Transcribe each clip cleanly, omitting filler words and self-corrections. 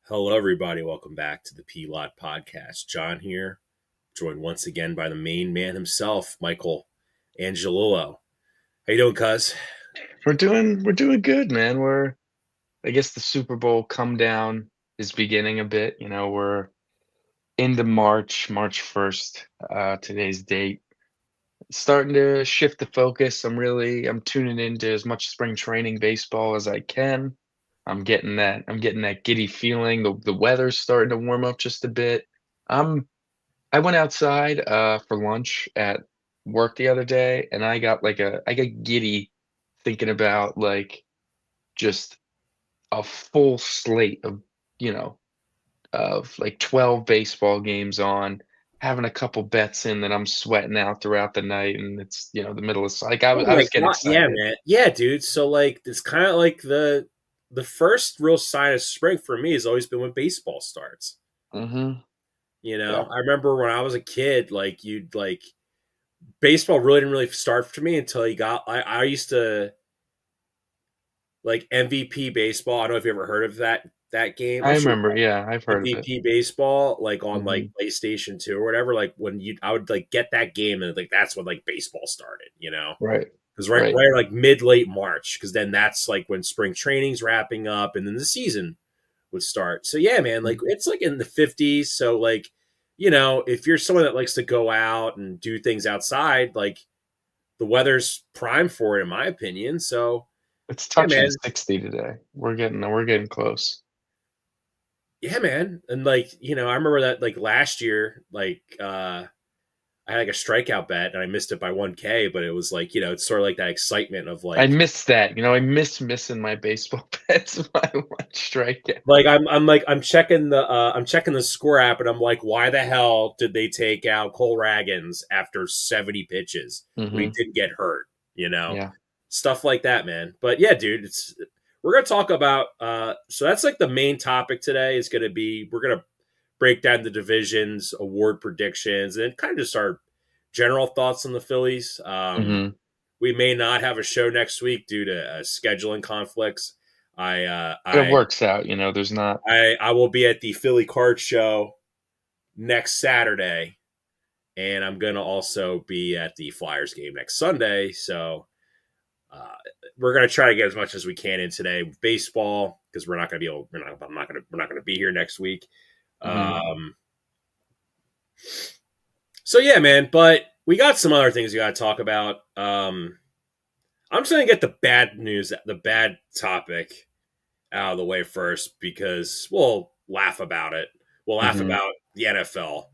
Hello, everybody. Welcome back to the P-Lot Podcast. John here, joined once again by the main man himself, Michael Angelillo. How you doing, cuz? We're doing good, man. I guess the Super Bowl come down is beginning a bit. We're into March, March 1st, today's date. Starting to shift the focus. I'm tuning into as much spring training baseball as I can. I'm getting that giddy feeling. The weather's starting to warm up just a bit. I'm I went outside for lunch at work the other day and I got giddy thinking about just a full slate you know, of like 12 baseball games on, having a couple bets in that I'm sweating out throughout the night, and it's the middle of Oh I my was getting god, yeah, excited. man, yeah, dude. So like, it's kind of like the first real sign of spring for me has always been when baseball starts. Mhm. Yeah. I remember when I was a kid, baseball really didn't really start for me until you got. I used to like MVP baseball. I don't know if you ever heard of that game. I I'm sure remember, yeah, I've heard of it. MVP baseball, like on like Mhm. PlayStation 2 or whatever. Like I would like get that game and like that's when like baseball started. Right. Because Right. right like mid late March, because then that's like when spring training's wrapping up and then the season would start. So yeah, man, like Mm. it's like in the 50s. So like if you're someone that likes to go out and do things outside, like the weather's prime for it, in my opinion. So It's yeah, touching man. 60 today. We're getting close. Yeah, man. And like, I remember that like last year, I had like a strikeout bet and I missed it by 1K, but it was like, it's sort of like that excitement of I like missed that. I miss missing my baseball bets by one strikeout. I'm checking the score app and I'm like, why the hell did they take out Cole Ragans after 70 pitches when he Mhm. didn't get hurt? You know? Yeah. Stuff like that, man. But yeah, dude, it's we're gonna talk about so that's like the main topic today is gonna be we're gonna break down the divisions, award predictions, and kind of just our general thoughts on the Phillies. Mhm. We may not have a show next week due to scheduling conflicts. I, uh, But it I works out, there's not. I will be at the Philly Card Show next Saturday, and I'm gonna also be at the Flyers game next Sunday. So uh, we're gonna try to get as much as we can in today with baseball because we're not gonna be able. We're not gonna be here next week. Mhm. Um, So yeah, man. But we got some other things we got to talk about. I'm just gonna get the bad news, the bad topic out of the way first because we'll laugh about it. We'll laugh Mhm. about the NFL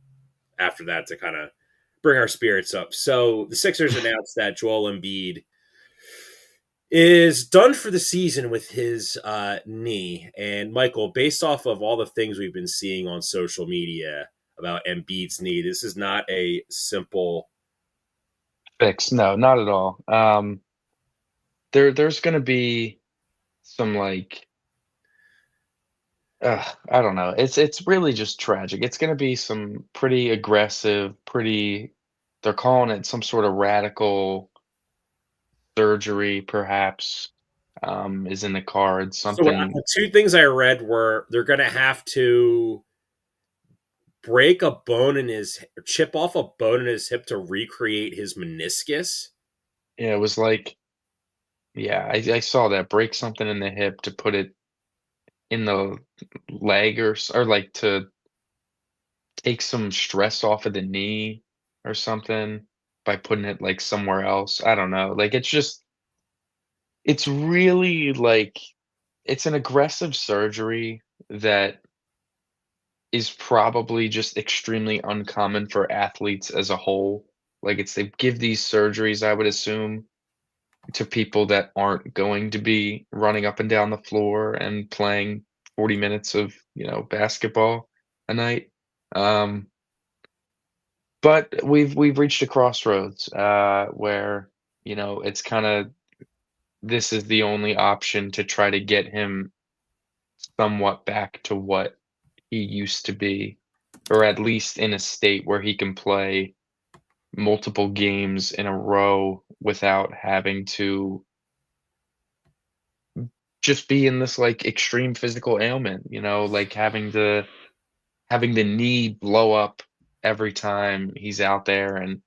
after that to kind of bring our spirits up. So the Sixers announced that Joel Embiid is done for the season with his knee. And Michael, based off of all the things we've been seeing on social media about Embiid's knee, this is not a simple. Fix. No, not at all. There's gonna be some, I don't know. It's really just tragic. It's gonna be some pretty aggressive, they're calling it some sort of radical surgery, perhaps, is in the cards, So something. the two things I read were they're going to have to break a bone in his chip off a bone in his hip to recreate his meniscus. Yeah, it was like, yeah, I saw that, break something in the hip to put it in the leg or like to take some stress off of the knee or something by putting it, like, somewhere else. I don't know. Like, it's really, it's an aggressive surgery that is probably just extremely uncommon for athletes as a whole. Like, they give these surgeries, I would assume, to people that aren't going to be running up and down the floor and playing 40 minutes of, basketball a night. Um, but we've reached a crossroads, where, it's kinda this is the only option to try to get him somewhat back to what he used to be, or at least in a state where he can play multiple games in a row without having to just be in this, like, extreme physical ailment, like having the knee blow up every time he's out there, and,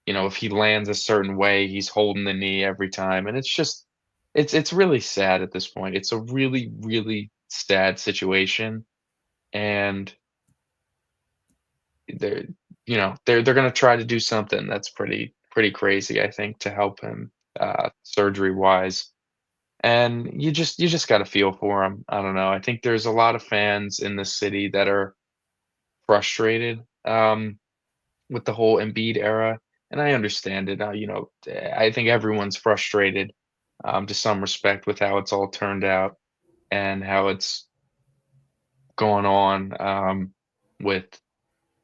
if he lands a certain way, he's holding the knee every time, and it's really sad at this point. It's a really, really sad situation, and they're they're gonna try to do something that's pretty crazy, I think, to help him, surgery-wise. And you just gotta feel for him. I don't know. I think there's a lot of fans in the city that are frustrated, with the whole Embiid era, and I understand it. I think everyone's frustrated, to some respect with how it's all turned out and how it's going on, with,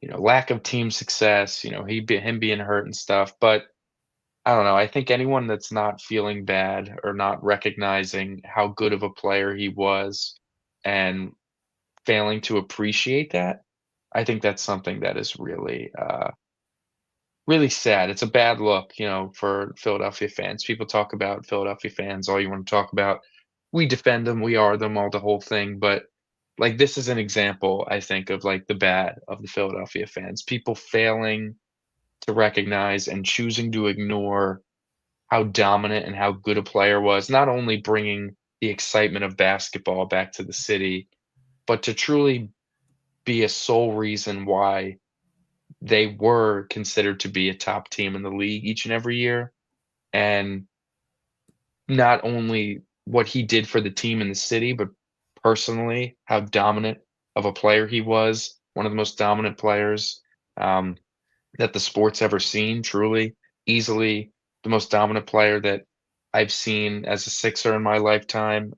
lack of team success, him being hurt and stuff, but I don't know. I think anyone that's not feeling bad or not recognizing how good of a player he was and failing to appreciate that, I think that's something that is really, really sad. It's a bad look, for Philadelphia fans. People talk about Philadelphia fans all you want to talk about. We defend them, we are them, all the whole thing. But like this is an example, I think, of like the bad of the Philadelphia fans. People failing to recognize and choosing to ignore how dominant and how good a player was, not only bringing the excitement of basketball back to the city, but to truly be a sole reason why they were considered to be a top team in the league each and every year. And not only what he did for the team in the city, but personally, how dominant of a player he was, one of the most dominant players, um, that the sport's ever seen, truly, easily the most dominant player that I've seen as a Sixer in my lifetime.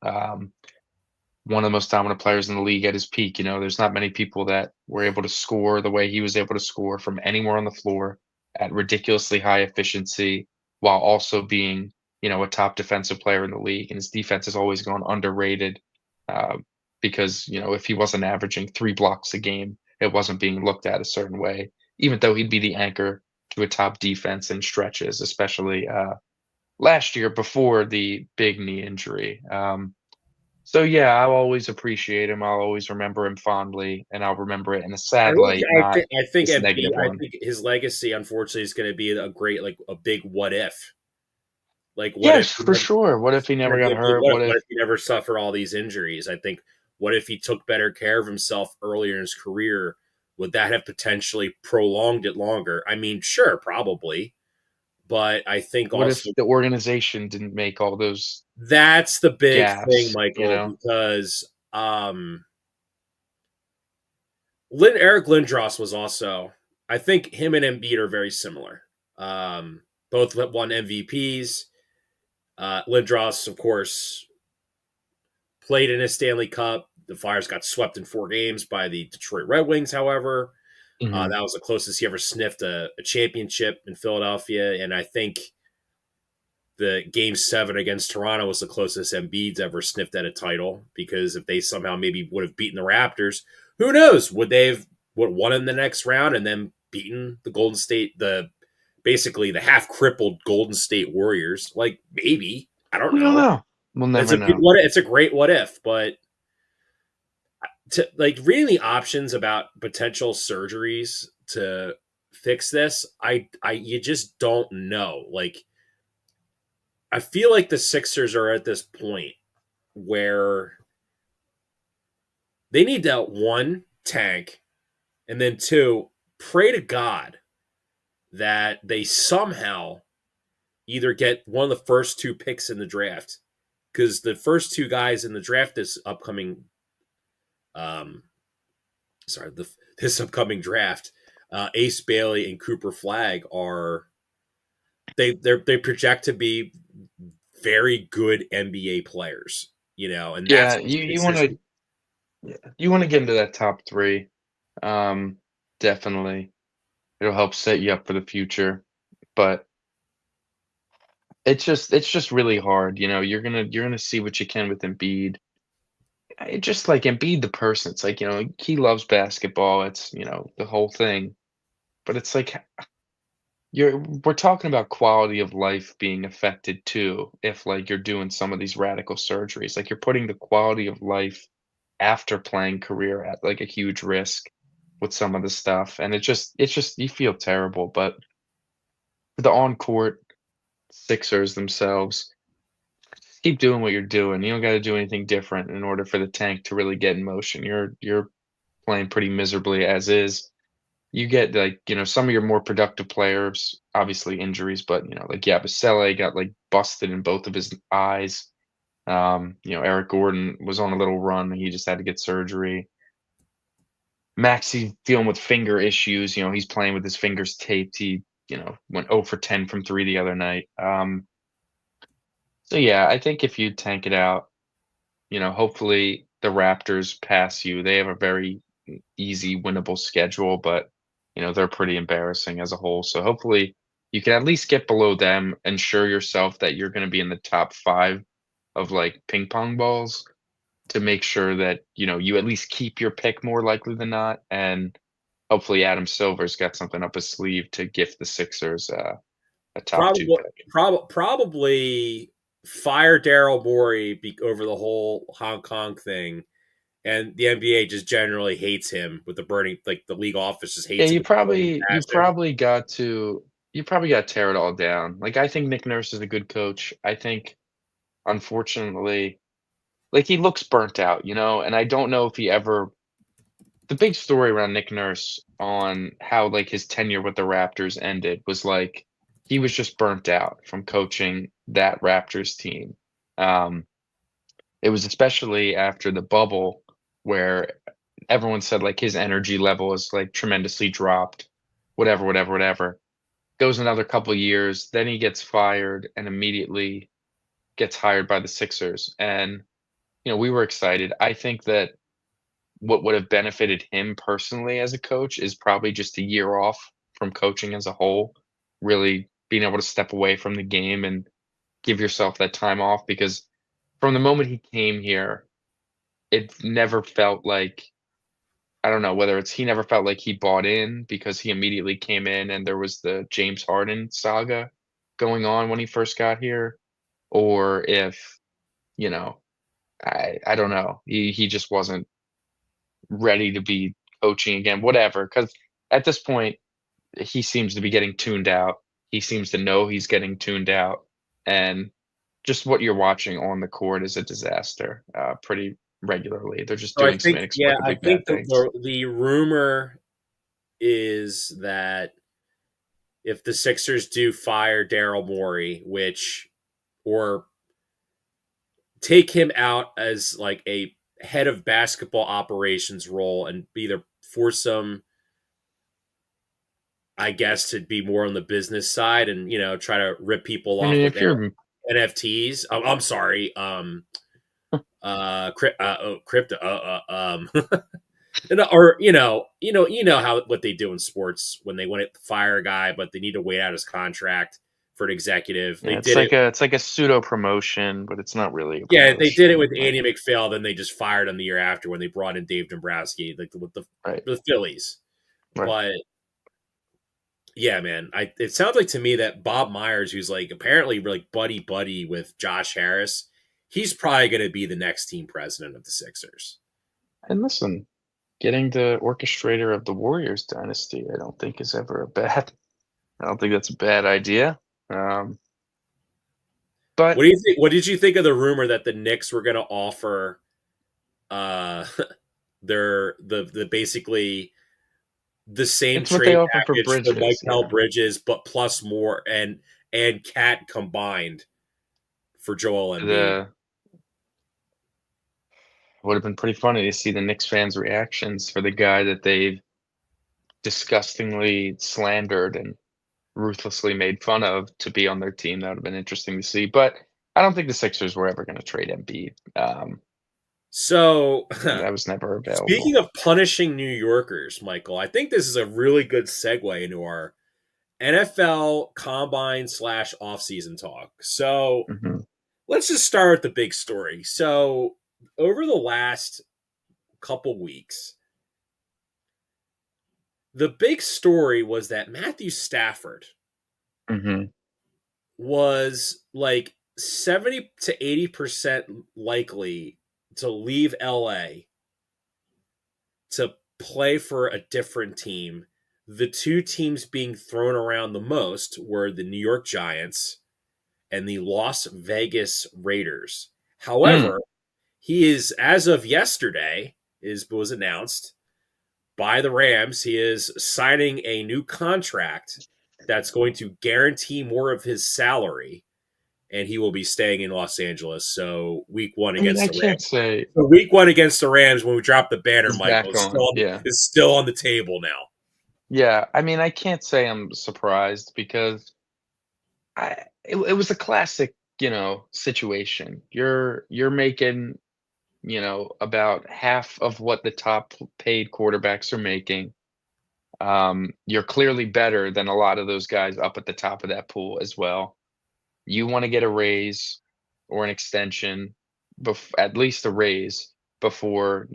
One of the most dominant players in the league at his peak. There's not many people that were able to score the way he was able to score from anywhere on the floor at ridiculously high efficiency while also being, a top defensive player in the league. And his defense has always gone underrated, uh, because, if he wasn't averaging 3 blocks a game, it wasn't being looked at a certain way, even though he'd be the anchor to a top defense in stretches, especially last year before the big knee injury. So yeah, I'll always appreciate him. I'll always remember him fondly, and I'll remember it in a I sad really, light, not I think this Embiid, negative I one. think his legacy, unfortunately, is going to be a great, like a big what if. Like, what if Yes, he for never? sure. What if he never got hurt? What What if if he never suffered all these injuries? I think what if he took better care of himself earlier in his career? Would that have potentially prolonged it longer? I mean, sure, probably, but I think what if also the organization didn't make all those that's the big thing, gaffes, you Michael, know? because Eric Lindros was also. I think him and Embiid are very similar. Both won MVPs. Lindros, of course, played in a Stanley Cup. The Flyers got swept in 4 games by the Detroit Red Wings, however. Mhm. That was the closest he ever sniffed a championship in Philadelphia. And I think the game 7 against Toronto was the closest Embiid's ever sniffed at a title, because if they somehow maybe would have beaten the Raptors, who knows? Would they have won in the next round and then beaten the Golden State, the basically the half crippled Golden State Warriors? Like maybe. I don't We don't know. know. We'll It's never a good know. what it's a great what if, but to like reading the options about potential surgeries to fix this, I you just don't know. Like I feel like the Sixers are at this point where they need to one tank, and then two pray to God that they somehow either get one of the first 2 picks in the draft, because the first 2 guys in the draft this upcoming um sorry, this upcoming draft, Ace Bailey and Cooper Flag are they project to be very good NBA players, and that's Yeah, what you the you Sixers. wanna you wanna get into that top 3. Um, Definitely. It'll help set you up for the future, but it's just really hard, you're gonna see what you can with Embiid. Just like Embiid the person, it's like, he loves basketball, it's, the whole thing, but it's like, we're talking about quality of life being affected too if, like, you're doing some of these radical surgeries. Like, you're putting the quality of life after playing career at, like, a huge risk with some of the stuff, and it's just you feel terrible, but the on-court Sixers themselves, just keep doing what you're doing. You don't gotta do anything different in order for the tank to really get in motion. You're playing pretty miserably as is. You get, like, some of your more productive players, obviously injuries, but, like, Yabusele got, like, busted in both of his eyes. Eric Gordon was on a little run, he just had to get surgery. Maxey dealing with finger issues, he's playing with his fingers taped. He, went 0 for 10 from 3 the other night. So yeah, I think if you tank it out, hopefully the Raptors pass you. They have a very easy winnable schedule, but they're pretty embarrassing as a whole. So hopefully you can at least get below them, ensure yourself that you're going to be in the top 5 of like ping pong balls to make sure that, you at least keep your pick more likely than not. And hopefully Adam Silver's got something up his sleeve to gift the Sixers a top 2 Probably, pick. probably fire Daryl Morey over the whole Hong Kong thing, and the NBA just generally hates him with the burning. Like the league office just Yeah, hates him you with the burning probably you passion. probably got to you probably got to tear it all down. Like, I think Nick Nurse is a good coach. I think, unfortunately, like, he looks burnt out, and I don't know if he ever the big story around Nick Nurse on how, like, his tenure with the Raptors ended was, like, he was just burnt out from coaching that Raptors team. Um, it was especially after the bubble where everyone said, like, his energy level is, like, tremendously dropped, whatever, whatever, whatever. Goes another couple years, then he gets fired and immediately gets hired by the Sixers, and, we were excited. I think that what would have benefited him personally as a coach is probably just a year off from coaching as a whole, really being able to step away from the game and give yourself that time off, because from the moment he came here, it never felt like, I don't know whether it's he never felt like he bought in because he immediately came in and there was the James Harden saga going on when he first got here, or if, you know, I don't know. He just wasn't ready to be coaching again, whatever. Because at this point, he seems to be getting tuned out. He seems to know he's getting tuned out, and just what you're watching on the court is a disaster, pretty regularly. They're just So doing some I inexplicably think bad things. the rumor is that if the Sixers do fire Daryl Morey, which or take him out as like a head of basketball operations role and either force some, I guess, to be more on the business side and try to rip people I mean, off with if you're NFTs. I'm sorry, crypto, or how what they do in sports when they want to fire a guy, but they need to wait out his contract for an executive. They yeah, did it. it's like a pseudo promotion, but it's not really a Yeah, they did it promotion. with Like, Andy McPhail. Then they just fired him the year after when they brought in Dave Dombrowski, like with right, the Phillies. right. But yeah, man, it sounds like to me that Bob Myers, who's like apparently like buddy buddy with Josh Harris, he's probably going to be the next team president of the Sixers. And listen, getting the orchestrator of the Warriors dynasty, I don't think is ever a bad. I don't think that's a bad idea. Um, What but do you think? What did you think of the rumor that the Knicks were going to offer uh the basically the same it's what they trade offer for package for Bridges. Mike Yeah, Bridges, but plus more and Cat combined for Joel Embiid. the would have been pretty funny to see the Knicks fans' reactions for the guy that they've disgustingly slandered and ruthlessly made fun of to be on their team. That would have been interesting to see. But I don't think the Sixers were ever going to trade Embiid. So, That was never speaking available. of punishing New Yorkers, Michael, I think this is a really good segue into our NFL combine slash offseason talk. So, Hmm. let's just start with the big story. So, over the last couple weeks, the big story was that Matthew Stafford Mhm. was like 70 to 80% likely to leave LA to play for a different team. The two teams being thrown around the most were the New York Giants and the Las Vegas Raiders. Mm. However, he is, as of yesterday, is was announced by the Rams. He is signing a new contract that's going to guarantee more of his salary, and he will be staying in Los Angeles. So week one I mean, against I the can't Rams. say So week one against the Rams, when we drop the banner, is Michael, back on. Yeah. is still on the table now. Yeah, I mean, I can't say I'm surprised because it was a classic, situation. You're making, about half of what the top paid quarterbacks are making. You're clearly better than a lot of those guys up at the top of that pool as well. You want to get a raise or an extension, at least a raise before,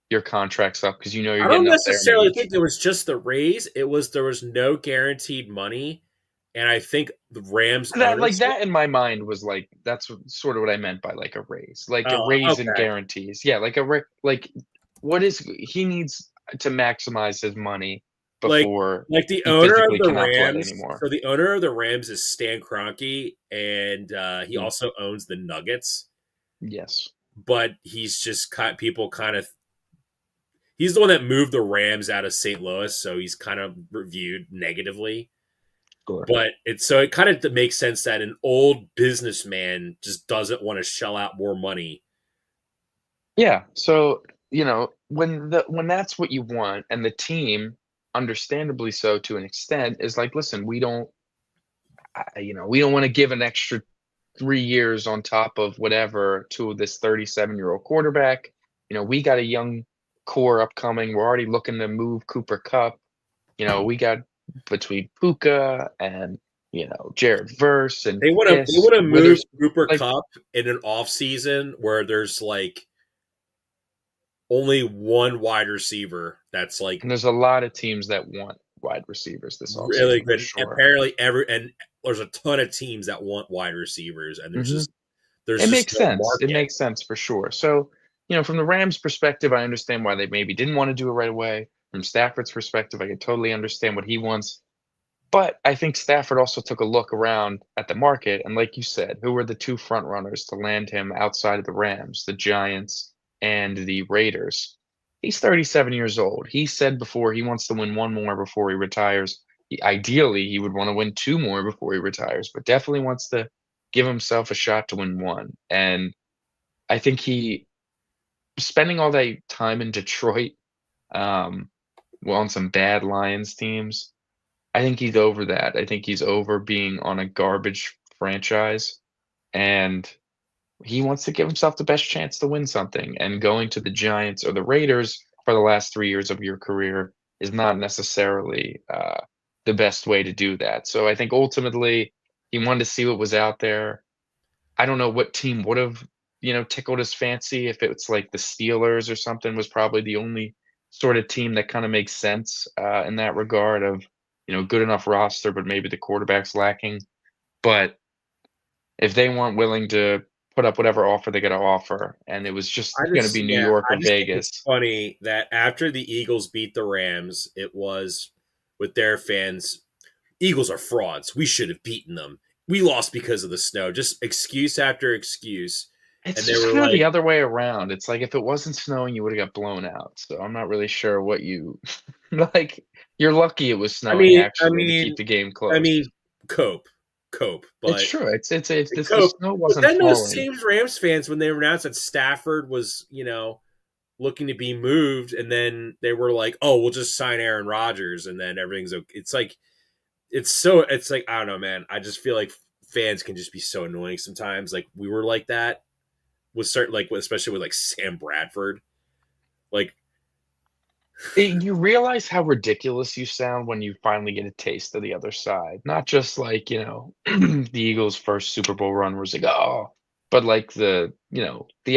your contract's up because you're I don't getting up there in necessarily age. think there was just the raise. It was there was no guaranteed money, and I think the Rams ownership. That in my mind was like that's sort of what I meant by like a raise. Like a Oh, raise in okay. guarantees. Yeah, like a like what is he needs to maximize his money like before like the he owner of physically the cannot play Rams. anymore. So the owner of the Rams is Stan Kroenke, and he Mm, also owns the Nuggets. yes. But he's just people kind of he's the one that moved the Rams out of St. Louis, so he's kind of reviewed negatively. Sure. But it kind of makes sense that an old businessman just doesn't want to shell out more money. Yeah. So, when that's what you want and the team, understandably so to an extent, is like, listen, we don't want to give an extra 3 years on top of whatever to this 37-year-old quarterback. We got a young core upcoming. We're already looking to move Cooper Cup. We got between Puka and Jared Verse and They Fisk want to and move Withers. Cooper Like, Cup in an off season where there's like only one wide receiver that's like and there's a lot of teams that want wide receivers this really offseason for good. sure. Apparently, there's a ton of teams that want wide receivers, and Hmm. there's It just makes no sense. It market. makes sense for sure. So, from the Rams' perspective, I understand why they maybe didn't want to do it right away. From Stafford's perspective, I can totally understand what he wants. But I think Stafford also took a look around at the market, and like you said, who were the two front runners to land him outside of the Rams, the Giants and the Raiders? He's 37 years old. He said before he wants to win one more before he retires. Ideally, he would want to win two more before he retires, but definitely wants to give himself a shot to win one. And I think he spending all that time in Detroit, um, well, on some bad Lions teams. I think he's over that. I think he's over being on a garbage franchise, and he wants to give himself the best chance to win something. And going to the Giants or the Raiders for the last 3 years of your career is not necessarily the best way to do that. So I think ultimately he wanted to see what was out there. I don't know what team would have, tickled his fancy if it's like the Steelers or something was probably the only sort of team that kind of makes sense in that regard of, good enough roster, but maybe the quarterback's lacking. But if they weren't willing to put up whatever offer they got to offer, and it was just going to be New York I or just think it's Vegas, funny that after the Eagles beat the Rams, it was with their fans. Eagles are frauds. We should have beaten them. We lost because of the snow. Just excuse after excuse, it's and they just were kind of like, the other way around. It's like if it wasn't snowing, you would have got blown out. So I'm not really sure what you like. You're lucky it was I snowing mean, I actually to keep mean, the game I close. mean, cope, cope, It's but true. It's this the cope. snow But wasn't then those falling. same Rams fans, when they announced that Stafford was, looking to be moved, and then they were like, "Oh, we'll just sign Aaron Rodgers, and then everything's okay." It's like I don't know, man. I just feel like fans can just be so annoying sometimes. Like we were like that with certain, like especially with like Sam Bradford. Like You realize how ridiculous you sound when you finally get a taste of the other side. Not just like, the Eagles' first Super Bowl run was like, oh, but like the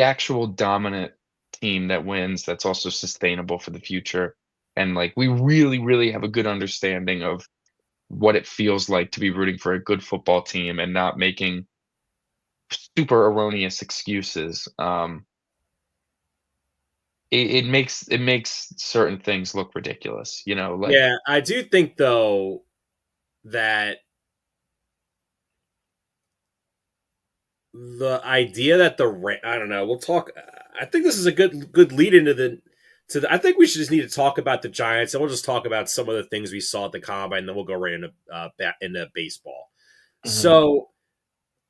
actual dominant team that wins that's also sustainable for the future. And like we really, really have a good understanding of what it feels like to be rooting for a good football team and not making super erroneous excuses. It makes certain things look ridiculous, like Yeah, I do think though that the idea that I don't know. We'll talk. I think this is a good lead into the. I think we should just need to talk about the Giants, and we'll just talk about some of the things we saw at the combine, and then we'll go right into into baseball. Mhm. So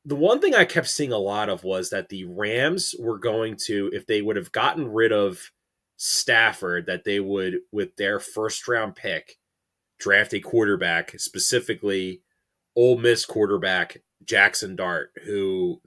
the one thing I kept seeing a lot of was that the Rams were going to, if they would have gotten rid of Stafford, that they would, with their first round pick, draft a quarterback, specifically Ole Miss quarterback Jackson Dart, who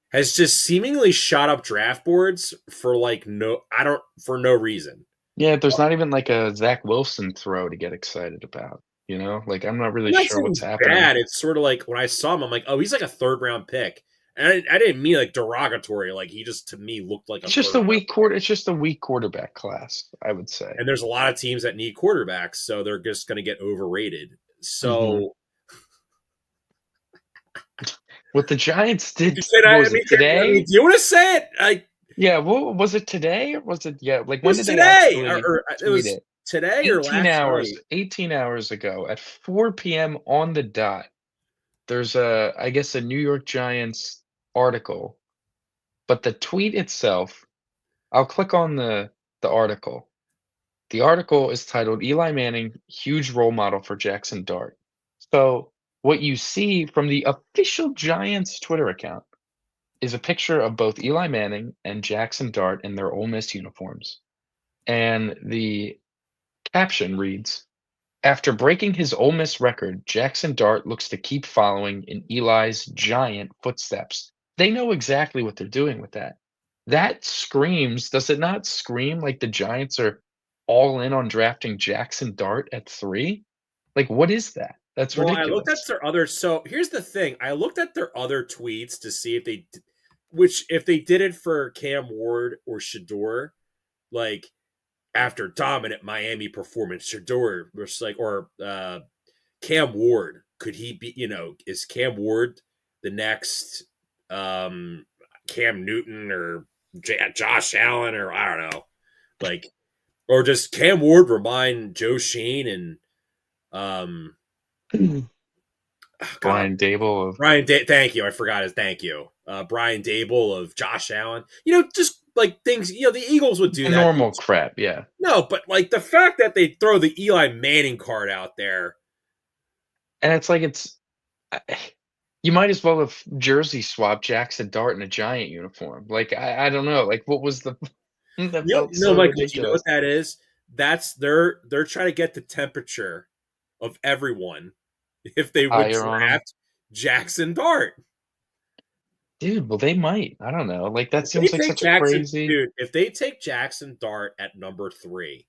has just seemingly shot up draft boards for like no, I don't, for no reason. Yeah, there's not even like a Zach Wilson throw to get excited about, Like, I'm not really I'm not sure saying what's he's happening. bad. It's sort of like when I saw him, I'm like, oh, he's like a third round pick. And I didn't mean like derogatory. Like he just to me looked like a third round. It's just a weak quarterback class, I would say. And there's a lot of teams that need quarterbacks, so they're just going to get overrated. Mhm. So What the Giants did, you said, what I was mean, it, I mean, today? do you want to say it? Yeah, what was it today or was it, yeah, like, It when was did they today, actually or it tweet was it? today or last night. 18 hours ago at 4 p.m. on the dot, there's a, I guess, a New York Giants article, but the tweet itself, I'll click on the article. The article is titled "Eli Manning, Huge Role Model for Jackson Dart." So, what you see from the official Giants Twitter account is a picture of both Eli Manning and Jackson Dart in their Ole Miss uniforms. And the caption reads, "After breaking his Ole Miss record, Jackson Dart looks to keep following in Eli's giant footsteps." They know exactly what they're doing with that. That screams, does it not scream like the Giants are all in on drafting Jackson Dart at 3? Like, what is that? That's Well, I looked at ridiculous. their other. So here's the thing: I looked at their other tweets to see if which if they did it for Cam Ward or Shador, like after dominant Miami performance, Shador was like, or Cam Ward, could he be? Is Cam Ward the next um, Cam Newton or Josh Allen or I don't know, like, or does Cam Ward remind Joe Shane and um, God, Brian Dable of Thank you. I forgot his thank you. Brian Dable of Josh Allen. Just like things. The Eagles would do the that. normal crap, yeah. No, but like the fact that they throw the Eli Manning card out there. And it's like I you might as well have jersey swapped Jackson Dart in a Giant uniform. Like, I don't know, like, what was the that felt so Michael, do you know ridiculous. what that is? That's they're trying to get the temperature of everyone if they would Higher on them, draft Jackson Dart. dude, well, they might. I don't know, like, that If they seems like take such a Jackson, crazy. dude, if they take Jackson Dart at number 3,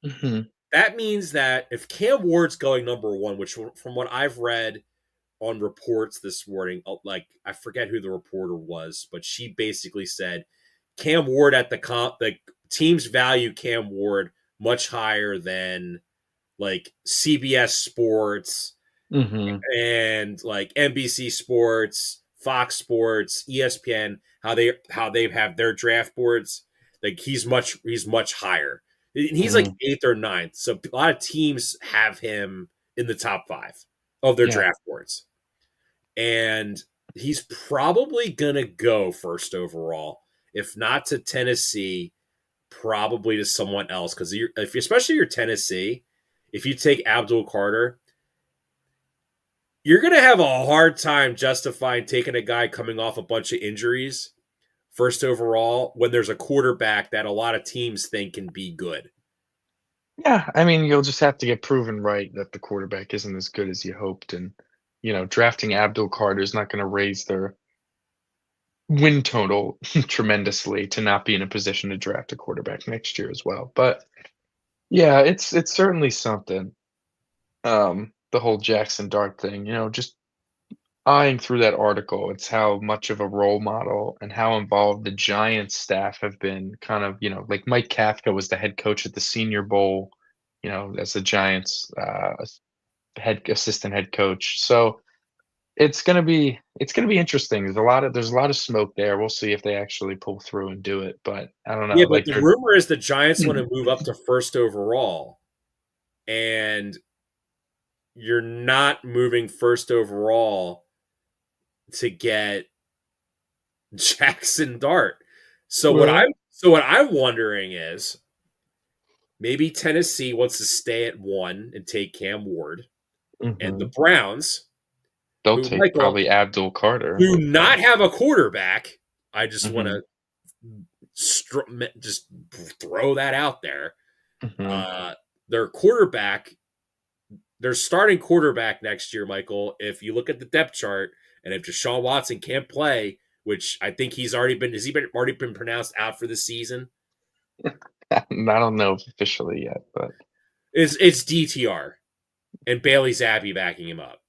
Mhm, that means that if Cam Ward's going number 1, which from what I've read on reports this morning, like I forget who the reporter was, but she basically said Cam Ward at the teams value Cam Ward much higher than like CBS Sports mhm, and like NBC Sports, Fox Sports, ESPN, how they have their draft boards. Like he's much higher. And he's like mhm, eighth or ninth. So a lot of teams have him in the top 5 of their yeah, draft boards. And he's probably gonna go first overall. If not to Tennessee, probably to someone else. Because if especially you're Tennessee, if you take Abdul Carter, you're going to have a hard time justifying taking a guy coming off a bunch of injuries first overall when there's a quarterback that a lot of teams think can be good. yeah, I mean, you'll just have to get proven right that the quarterback isn't as good as you hoped, and, drafting Abdul Carter is not gonna raise their win total tremendously to not be in a position to draft a quarterback next year as well. But yeah, it's certainly something. The whole Jackson Dart thing, just eyeing through that article, it's how much of a role model and how involved the Giants staff have been. Kind of, like Mike Kafka was the head coach at the Senior Bowl, as the Giants assistant head coach. So it's gonna be interesting. There's a lot of smoke there. We'll see if they actually pull through and do it. But I don't Yeah, know. but Like the they're rumor is the Giants want to move up to first overall, and you're not moving first overall to get Jackson Dart. So what well, I'm wondering is maybe Tennessee wants to stay at 1 and take Cam Ward, and the hmm Browns, they'll who take Michael probably Abdul Carter do with not have a quarterback. I just want hmm to just throw that out there. hmm Uh, their quarterback, their starting quarterback next year, Michael. If you look at the depth chart, and if Deshaun Watson can't play, which I think he's already been, has he been already been pronounced out for the season? I don't know officially yet, but It's DTR and Bailey Zappi backing him up.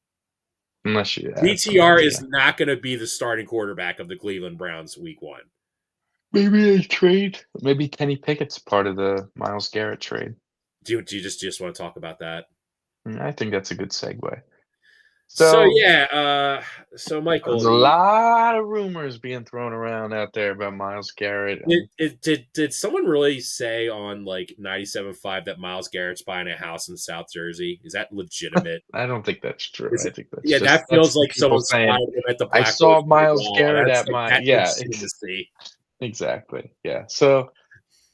unless you have some DTR is idea. not going to be the starting quarterback of the Cleveland Browns week 1. Maybe they trade. Maybe Kenny Pickett's part of the Miles Garrett trade. Do you just want to talk about that? I think that's a good segue. So So yeah, so there's Michael, a lot of rumors being thrown around out there about Miles Garrett. did someone really say on like 97.5 that Miles Garrett's buying a house in South Jersey? Is that legitimate? I don't think that's true. Is I it, think yeah, that that's feels the like people someone saying, spotted him at the "I Black saw Horse Miles Wall. Garrett That's at like my." that's Yeah, legitimacy. exactly. Yeah. So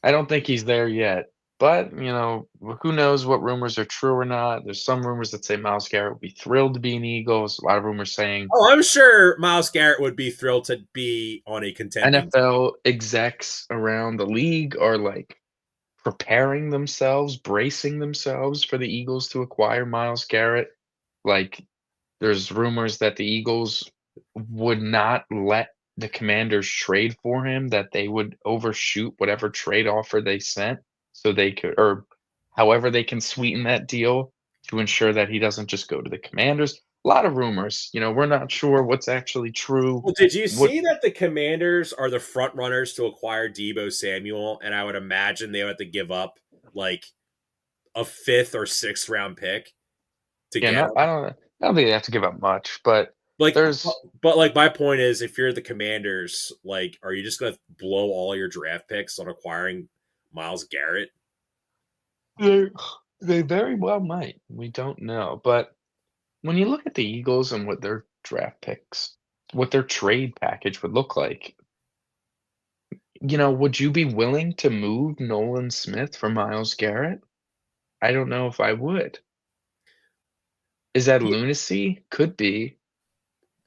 I don't think he's there yet. But, who knows what rumors are true or not. There's some rumors that say Miles Garrett would be thrilled to be an Eagles. A lot of rumors saying Oh, I'm sure Miles Garrett would be thrilled to be on a contending team. NFL execs around the league are like preparing themselves, bracing themselves for the Eagles to acquire Miles Garrett. Like, there's rumors that the Eagles would not let the Commanders trade for him, that they would overshoot whatever trade offer they sent so they could, or however they can sweeten that deal to ensure that he doesn't just go to the Commanders. A lot of rumors. We're not sure what's actually true. Well, did you What see that the Commanders are the front runners to acquire Debo Samuel? And I would imagine they would have to give up like a 5th or 6th round pick to Yeah, get no, him. I don't think they have to give up much, but Like, there's but like my point is, if you're the Commanders, like, are you just going to blow all your draft picks on acquiring Miles Garrett? they they very well might. We don't know. But when you look at the Eagles and what their draft picks, what their trade package would look like, would you be willing to move Nolan Smith for Miles Garrett? I don't know if I would. Is that lunacy? Could be.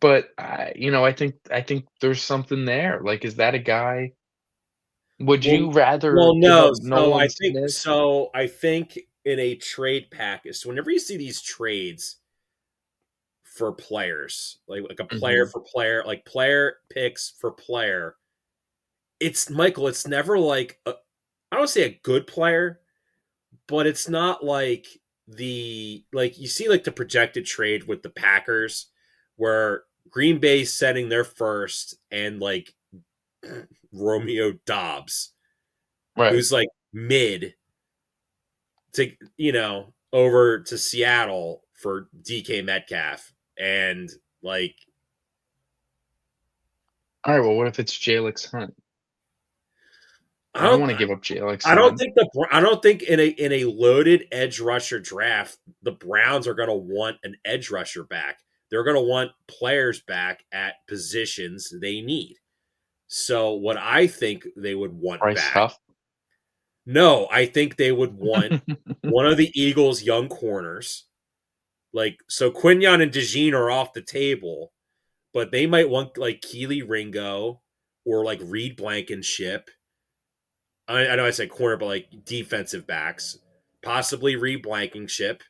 But I think there's something there. Like, is that a guy? Would Well, you rather well, give no. up So Nolan Smith? I think in a trade package, so whenever you see these trades for players, like a player Mhm. for player, like player picks for player, it's Michael. It's never like I don't say a good player, but it's not like like you see like the projected trade with the Packers where Green Bay's setting their first and like Romeo Dobbs, Right. who's like mid to over to Seattle for DK Metcalf and like All right, well, what if it's Jalix Hunt? I I don't don't wanna give up Jalix I don't Hunt. think I don't think in a loaded edge rusher draft the Browns are going to want an edge rusher back. They're going to want players back at positions they need. So what I think they would want Bryce back, Huff? no, I think they would want one of the Eagles' young corners. Like so, Quinion and DeJean are off the table, but they might want like Keely Ringo or like Reed Blankenship. I know I said corner, but like defensive backs, possibly Reed Blankenship,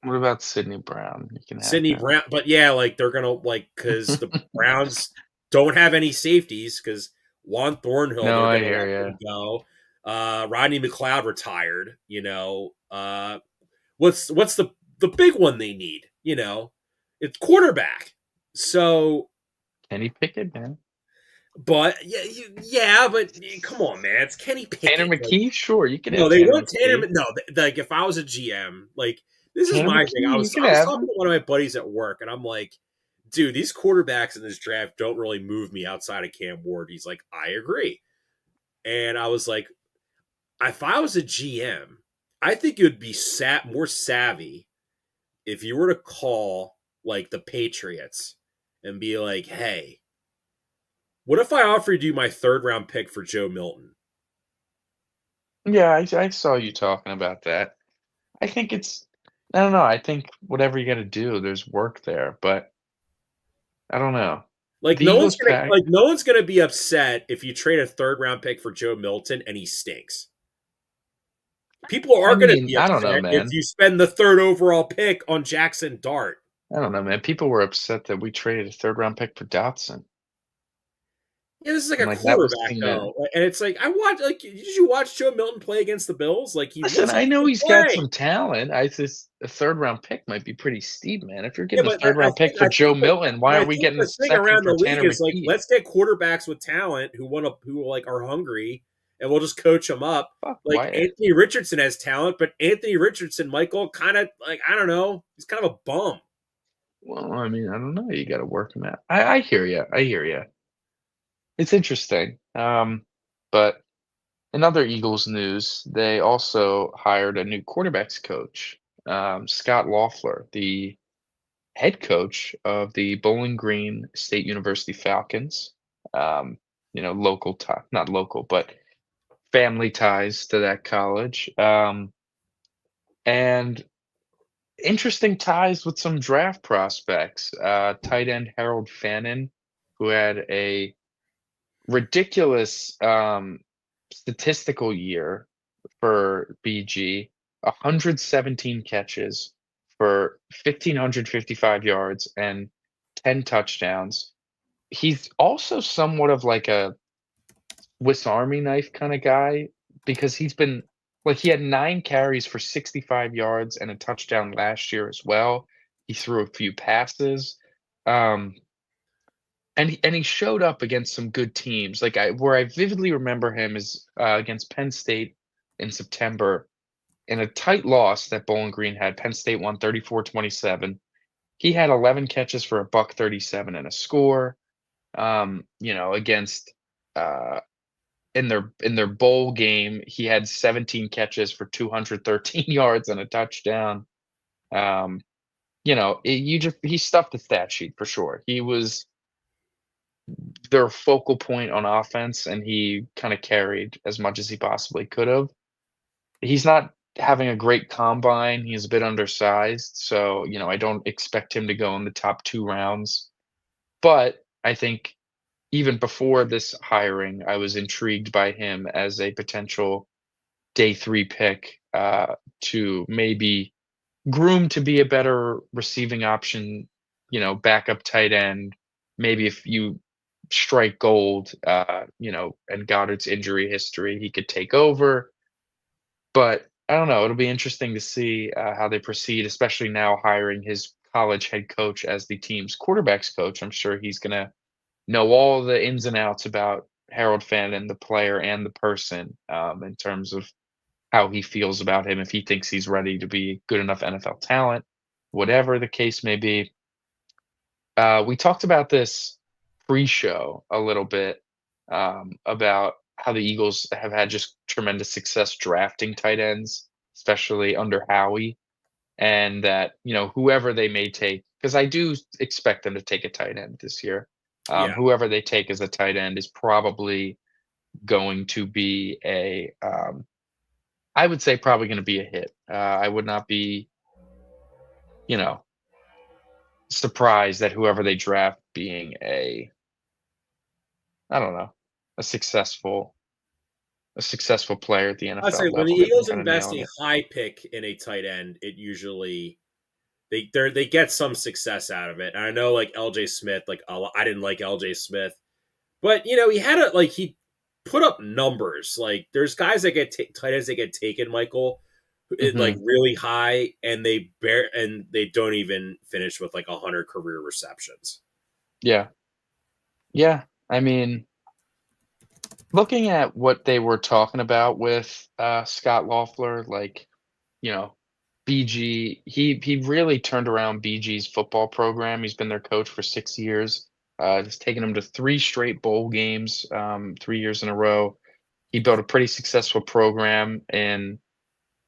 What about Sidney Brown? You can have Sidney him. Brown. But yeah, like they're gonna like because the Browns don't have any safeties because Juan Thornhill No, they're I gonna hear let you. him go. Rodney McLeod retired. What's the big one they need? It's quarterback. So, Kenny Pickett, man. but yeah, yeah, but come on, man, it's Kenny Tanner Pickett. Like, McKee? Sure, you can no, have they Tanner want Tanner. McKee. No, like if I was a GM, like this is Hand the my thing. key. You can I was have talking him. to one of my buddies at work, and I'm like, dude, these quarterbacks in this draft don't really move me outside of Cam Ward. He's like, I agree. And I was like, if I was a GM, I think it would be more savvy if you were to call like the Patriots and be like, hey, what if I offered you my third round pick for Joe Milton? Yeah, I saw you talking about that. I think it's I don't know, I think whatever you gotta do, there's work there, but I don't know. Like The Eagles pack no one's gonna be upset if you trade a third round pick for Joe Milton and he stinks. People I are gonna mean, be I don't know, upset if man. you spend the third overall pick on Jackson Dart. I don't know, man. People were upset that we traded a third round pick for Dotson. Yeah, this is like And a like that was quarterback seen though, and it's like I watch. Like, did you watch Joe Milton play against the Bills? Like, he listen, looks I like he know can he's got play. some talent. I just a third round pick might be pretty steep, man. If you're Yeah, getting a but third round pick for I Joe think Milton, why I aren't we think getting a the thing second around for the league Tanner is like, McKee? let's get quarterbacks with talent who like are hungry, and we'll just coach them up. Fuck, Like why? Anthony Richardson has talent, but Anthony Richardson, Michael, kind of like I don't know, he's kind of a bum. Well, I mean, I don't know. You got to work him out. I hear you. I hear you. It's interesting. But in other Eagles news, they also hired a new quarterbacks coach, Scott Loeffler, the head coach of the Bowling Green State University Falcons. Um, local not local, but family ties to that college. And interesting ties with some draft prospects. Tight end Harold Fannin, who had a ridiculous statistical year for BG, 117 catches for 1,555 yards and 10 touchdowns. He's also somewhat of like a Swiss Army knife kind of guy because he's been like he had 9 carries for 65 yards and a touchdown last year as well. He threw a few passes. Um, and he showed up against some good teams. Like where I vividly remember him is against Penn State in September in a tight loss that Bowling Green had. Penn State won 34-27. He had 11 catches for a buck 37 and a score. Against uh, in their bowl game, he had 17 catches for 213 yards and a touchdown. Um, he stuffed the stat sheet for sure. He was their focal point on offense, and he kind of carried as much as he possibly could have. He's not having a great combine. He's a bit undersized, so I don't expect him to go in the top 2 rounds. But I think even before this hiring, I was intrigued by him as a potential day 3 pick to maybe groom to be a better receiving option, backup tight end. Maybe if you strike gold, and Goddard's injury history, he could take over. But I don't know. It'll be interesting to see how they proceed, especially now hiring his college head coach as the team's quarterbacks coach. I'm sure he's going to know all the ins and outs about Harold Fannin, the player and the person, in terms of how he feels about him, if he thinks he's ready to be good enough NFL talent, whatever the case may be. We talked about this pre-show a little bit about how the Eagles have had just tremendous success drafting tight ends, especially under Howie, and that whoever they may take, because I do expect them to take a tight end this year. Yeah, Whoever they take as a tight end is probably going to be I would say probably going to be a hit. I would not be, you know, surprised that whoever they draft being I don't know, a successful a successful player at the I say NFL when the level that can Eagles kind of invest nail a it. high pick in a tight end, it usually they get some success out of it. And I know like LJ Smith, like I didn't like LJ Smith, but he had he put up numbers. Like there's guys that get tight ends that get taken, Michael, like Hmm. really high, and they don't even finish with like 100 career receptions. Yeah, yeah. I mean, looking at what they were talking about with Scott Loeffler, like you know, BG, he really turned around BG's football program. He's been their coach for 6 years. He's taken them to 3 straight bowl games, 3 years in a row. He built a pretty successful program, and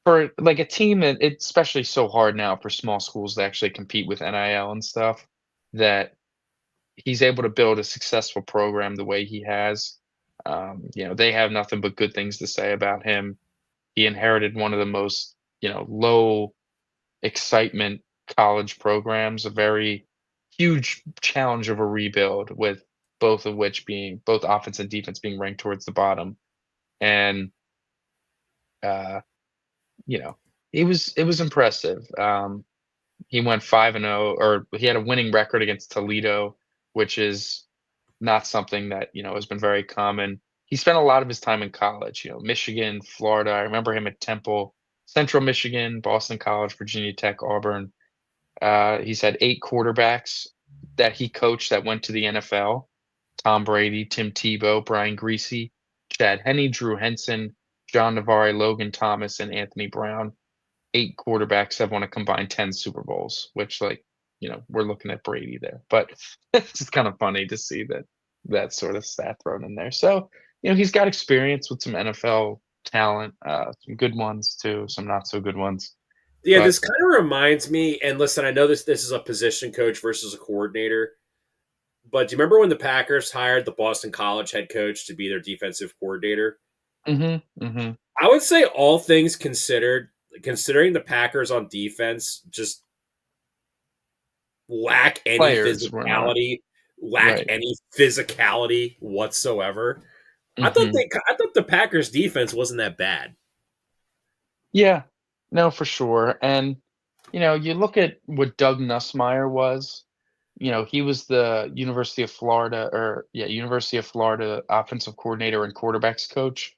for, like, a team that it's especially so hard now for small schools to actually compete with NIL and stuff, that he's able to build a successful program the way he has. They have nothing but good things to say about him. He inherited one of the most, low excitement college programs, a very huge challenge of a rebuild with both offense and defense being ranked towards the bottom. And uh, you know, it was impressive. He went 5-0, or he had a winning record against Toledo, which is not something that, has been very common. He spent a lot of his time in college, Michigan, Florida. I remember him at Temple, Central Michigan, Boston College, Virginia Tech, Auburn. He's had 8 quarterbacks that he coached that went to the NFL: Tom Brady, Tim Tebow, Brian Griese, Chad Henne, Drew Henson, John Navarre, Logan Thomas, and Anthony Brown. 8 quarterbacks have won a combined 10 Super Bowls, which, like, we're looking at Brady there. But it's just kind of funny to see that sort of stat thrown in there. So, he's got experience with some NFL talent, some good ones too, some not so good ones. Yeah, this But kind of reminds me. And listen, I know this is a position coach versus a coordinator, but do you remember when the Packers hired the Boston College head coach to be their defensive coordinator? mhm, mhm. I would say all things considered, considering the Packers on defense just lack any Players were not physicality, lack right. any physicality whatsoever. Mhm. I thought the Packers defense wasn't that bad. Yeah. No, for sure. And, you look at what Doug Nussmeier was. He was the University of Florida offensive coordinator and quarterbacks coach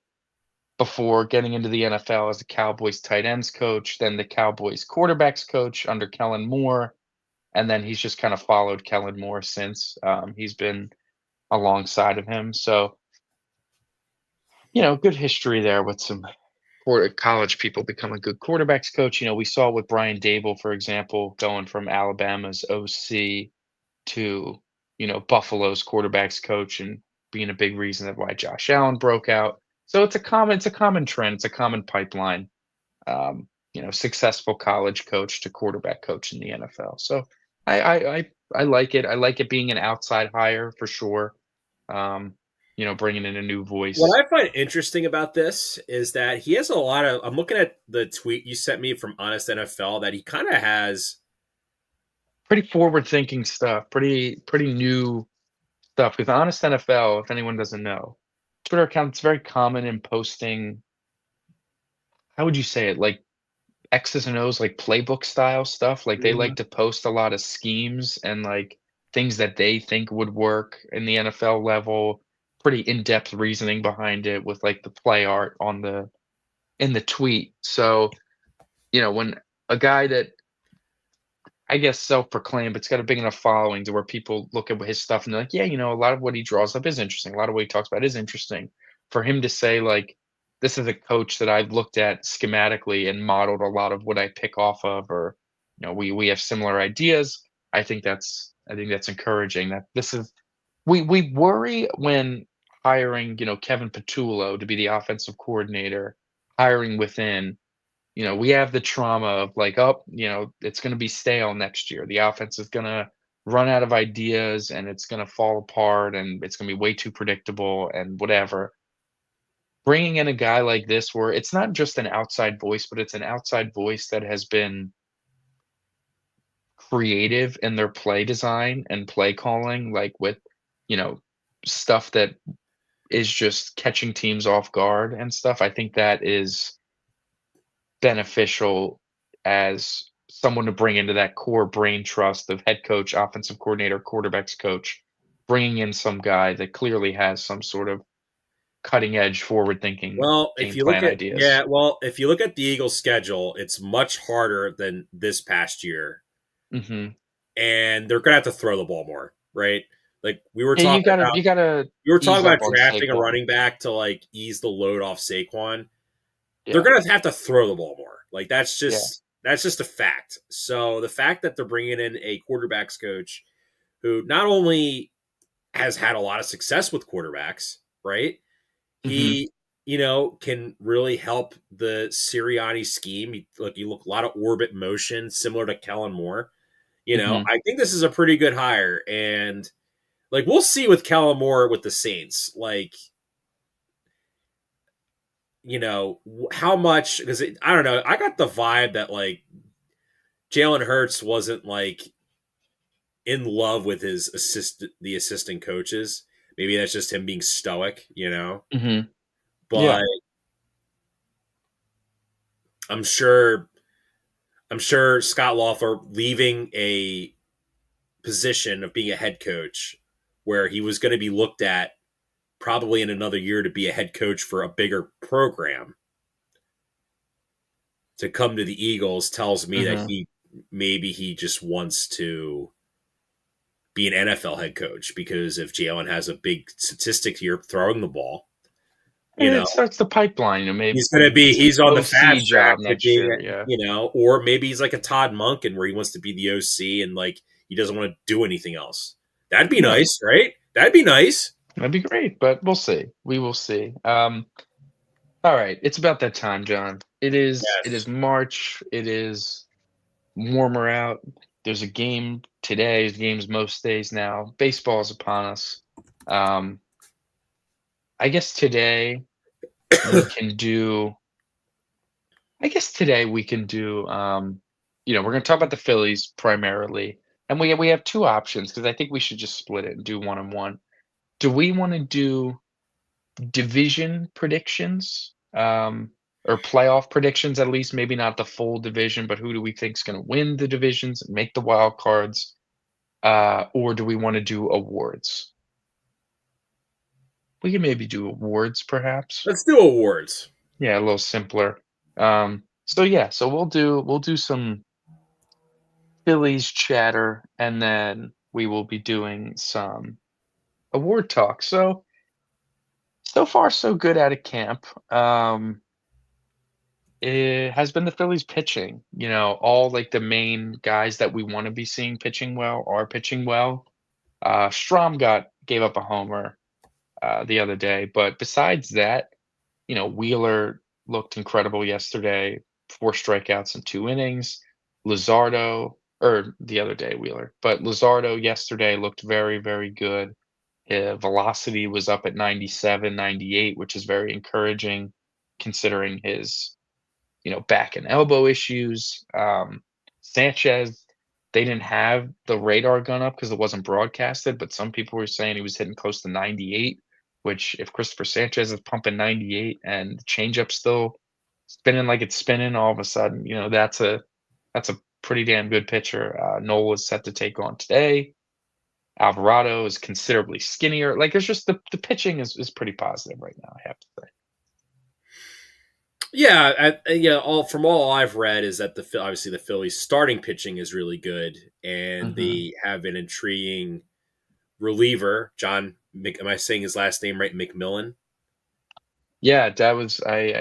before getting into the NFL as a Cowboys tight ends coach, then the Cowboys quarterbacks coach under Kellen Moore, and then he's just kind of followed Kellen Moore since. He's been alongside of him. So, good history there with some college people become a good quarterbacks coach. We saw with Brian Dable, for example, going from Alabama's OC to, Buffalo's quarterbacks coach, and being a big reason of why Josh Allen broke out. So it's a common trend, it's a common pipeline. Successful college coach to quarterback coach in the NFL. So I like it. I like it being an outside hire for sure. Bringing in a new What voice. I find interesting about this is that he has a lot of. I'm looking at the tweet you sent me from Honest NFL that he kind of has. Pretty forward thinking stuff. Pretty new stuff. With Honest NFL, if anyone doesn't know, Twitter account, it's very common in posting. How would you say it? Like X's and O's, like playbook style stuff. Like they Mhm. like to post a lot of schemes and like things that they think would work in the NFL level. Pretty in depth reasoning behind it with like the play art on the in the tweet. So when a guy that I guess self-proclaimed, but it's got a big enough following to where people look at his stuff and they're like, yeah, a lot of what he draws up is interesting. A lot of what he talks about is interesting. For him to say, like, this is a coach that I've looked at schematically and modeled a lot of what I pick off of, or we have similar ideas. I think that's encouraging. That this is we worry when hiring, Kevin Patullo to be the offensive coordinator, hiring within, we have the trauma of like, oh, it's going to be stale next year. The offense is going to run out of ideas and it's going to fall apart and it's going to be way too predictable and whatever. Bringing in a guy like this, where it's not just an outside voice, but it's an outside voice that has been creative in their play design and play calling, like with, you know, stuff that is just catching teams off guard and stuff. I think that is beneficial as someone to bring into that core brain trust of head coach, offensive coordinator, quarterbacks coach, bringing in some guy that clearly has some sort of cutting edge, forward thinking Well, if game you look plan at ideas. if you look at the Eagles' schedule, it's much harder than this past year, Mhm. and they're gonna have to throw the ball more, right? Like Yeah, you gotta we were talking ease about up on drafting a Saquon. running back to like ease the load off Saquon. They're Yeah, gonna have to throw the ball more. Like that's yeah. just. That's just a fact. So the fact that they're bringing in a quarterbacks coach who not only has had a lot of success with quarterbacks, right? Hmm. He, can really help the Sirianni scheme. You look a lot of orbit motion, similar to Kellen Moore. Hmm. I think this is a pretty good hire, and we'll see with Kellen Moore with the Saints. How much, because I don't know. I got the vibe that Jalen Hurts wasn't in love with the assistant coaches. Maybe that's just him being stoic. Hmm. But Yeah. I'm sure I'm sure Scott Loeffler leaving a position of being a head coach where he was going to be looked at probably in another year to be a head coach for a bigger program to come to the Eagles tells me that Hmm. he just wants to be an NFL head coach, because if Jalen has a big statistic here throwing the ball, you And know, it starts the pipeline. Maybe he's on the OC fast track job to next being, year. Yeah. or maybe he's like a Todd Monken where he wants to be the OC and he doesn't want to do anything else. That'd be Yeah. nice, right? That'd be nice. That'd be great, but we'll see. We will see. All right, it's about that time, John. It is Yes. March. It is warmer out. There's a game today. There's games most days now. Baseball's upon us. Um, I guess today we can do. I guess today we can do. We're going to talk about the Phillies primarily, and we have two options because I think we should just split it and do one and one. Do we want to do division predictions, or playoff predictions at least, maybe not the full division, but who do we think is going to win the divisions and make the wild cards? Or do we want to do awards? We can maybe do awards, perhaps. Let's do awards. Yeah, a little simpler. So we'll do some Phillies chatter, and then we will be doing some award talk. So far so good out of camp. It has been the Phillies pitching. All like the main guys that we want to be seeing pitching well are pitching well. Strom gave up a homer the other day, but besides that, Wheeler looked incredible yesterday. 4 strikeouts in 2 innings. Luzardo, or the other day, Wheeler, but Luzardo yesterday looked very, very good. Velocity was up at 97, 98, which is very encouraging considering his back and elbow issues. Sanchez, they didn't have the radar gun up because it wasn't broadcasted, but some people were saying he was hitting close to 98, which if Christopher Sanchez is pumping 98 and the changeup still spinning like it's spinning, all of a sudden, that's a pretty damn good pitcher. Nola is set to take on today. Alvarado is considerably skinnier. Like it's just the pitching is pretty positive right now, I have to say. Yeah, all I've read is that obviously the Phillies starting pitching is really good, and Hmm. they have an intriguing reliever, Am I saying his last name right? McMillan. Yeah, that was I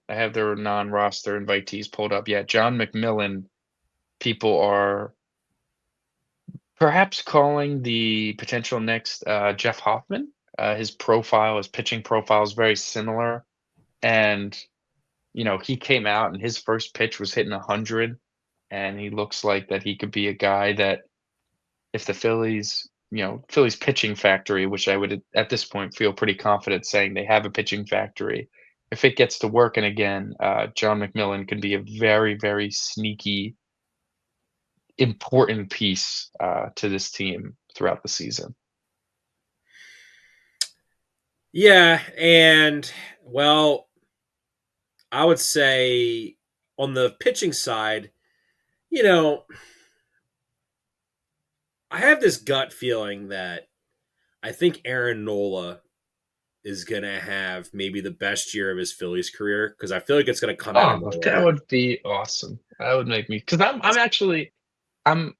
have their non-roster invitees pulled up. Yeah, John McMillan, people are perhaps calling the potential next Jeff Hoffman. His pitching profile is very similar. And, he came out and his first pitch was hitting 100. And he looks like that he could be a guy that if the Phillies pitching factory, which I would at this point feel pretty confident saying they have a pitching factory. If it gets to working again, John McMillan can be a very, very sneaky, important piece to this team throughout the season. Yeah, and well, I would say on the pitching side, you know, I have this gut feeling that I think Aaron Nola is going to have maybe the best year of his Phillies career, because I feel like it's going to come out of Oh, that nowhere. would be awesome. That would make me because I'm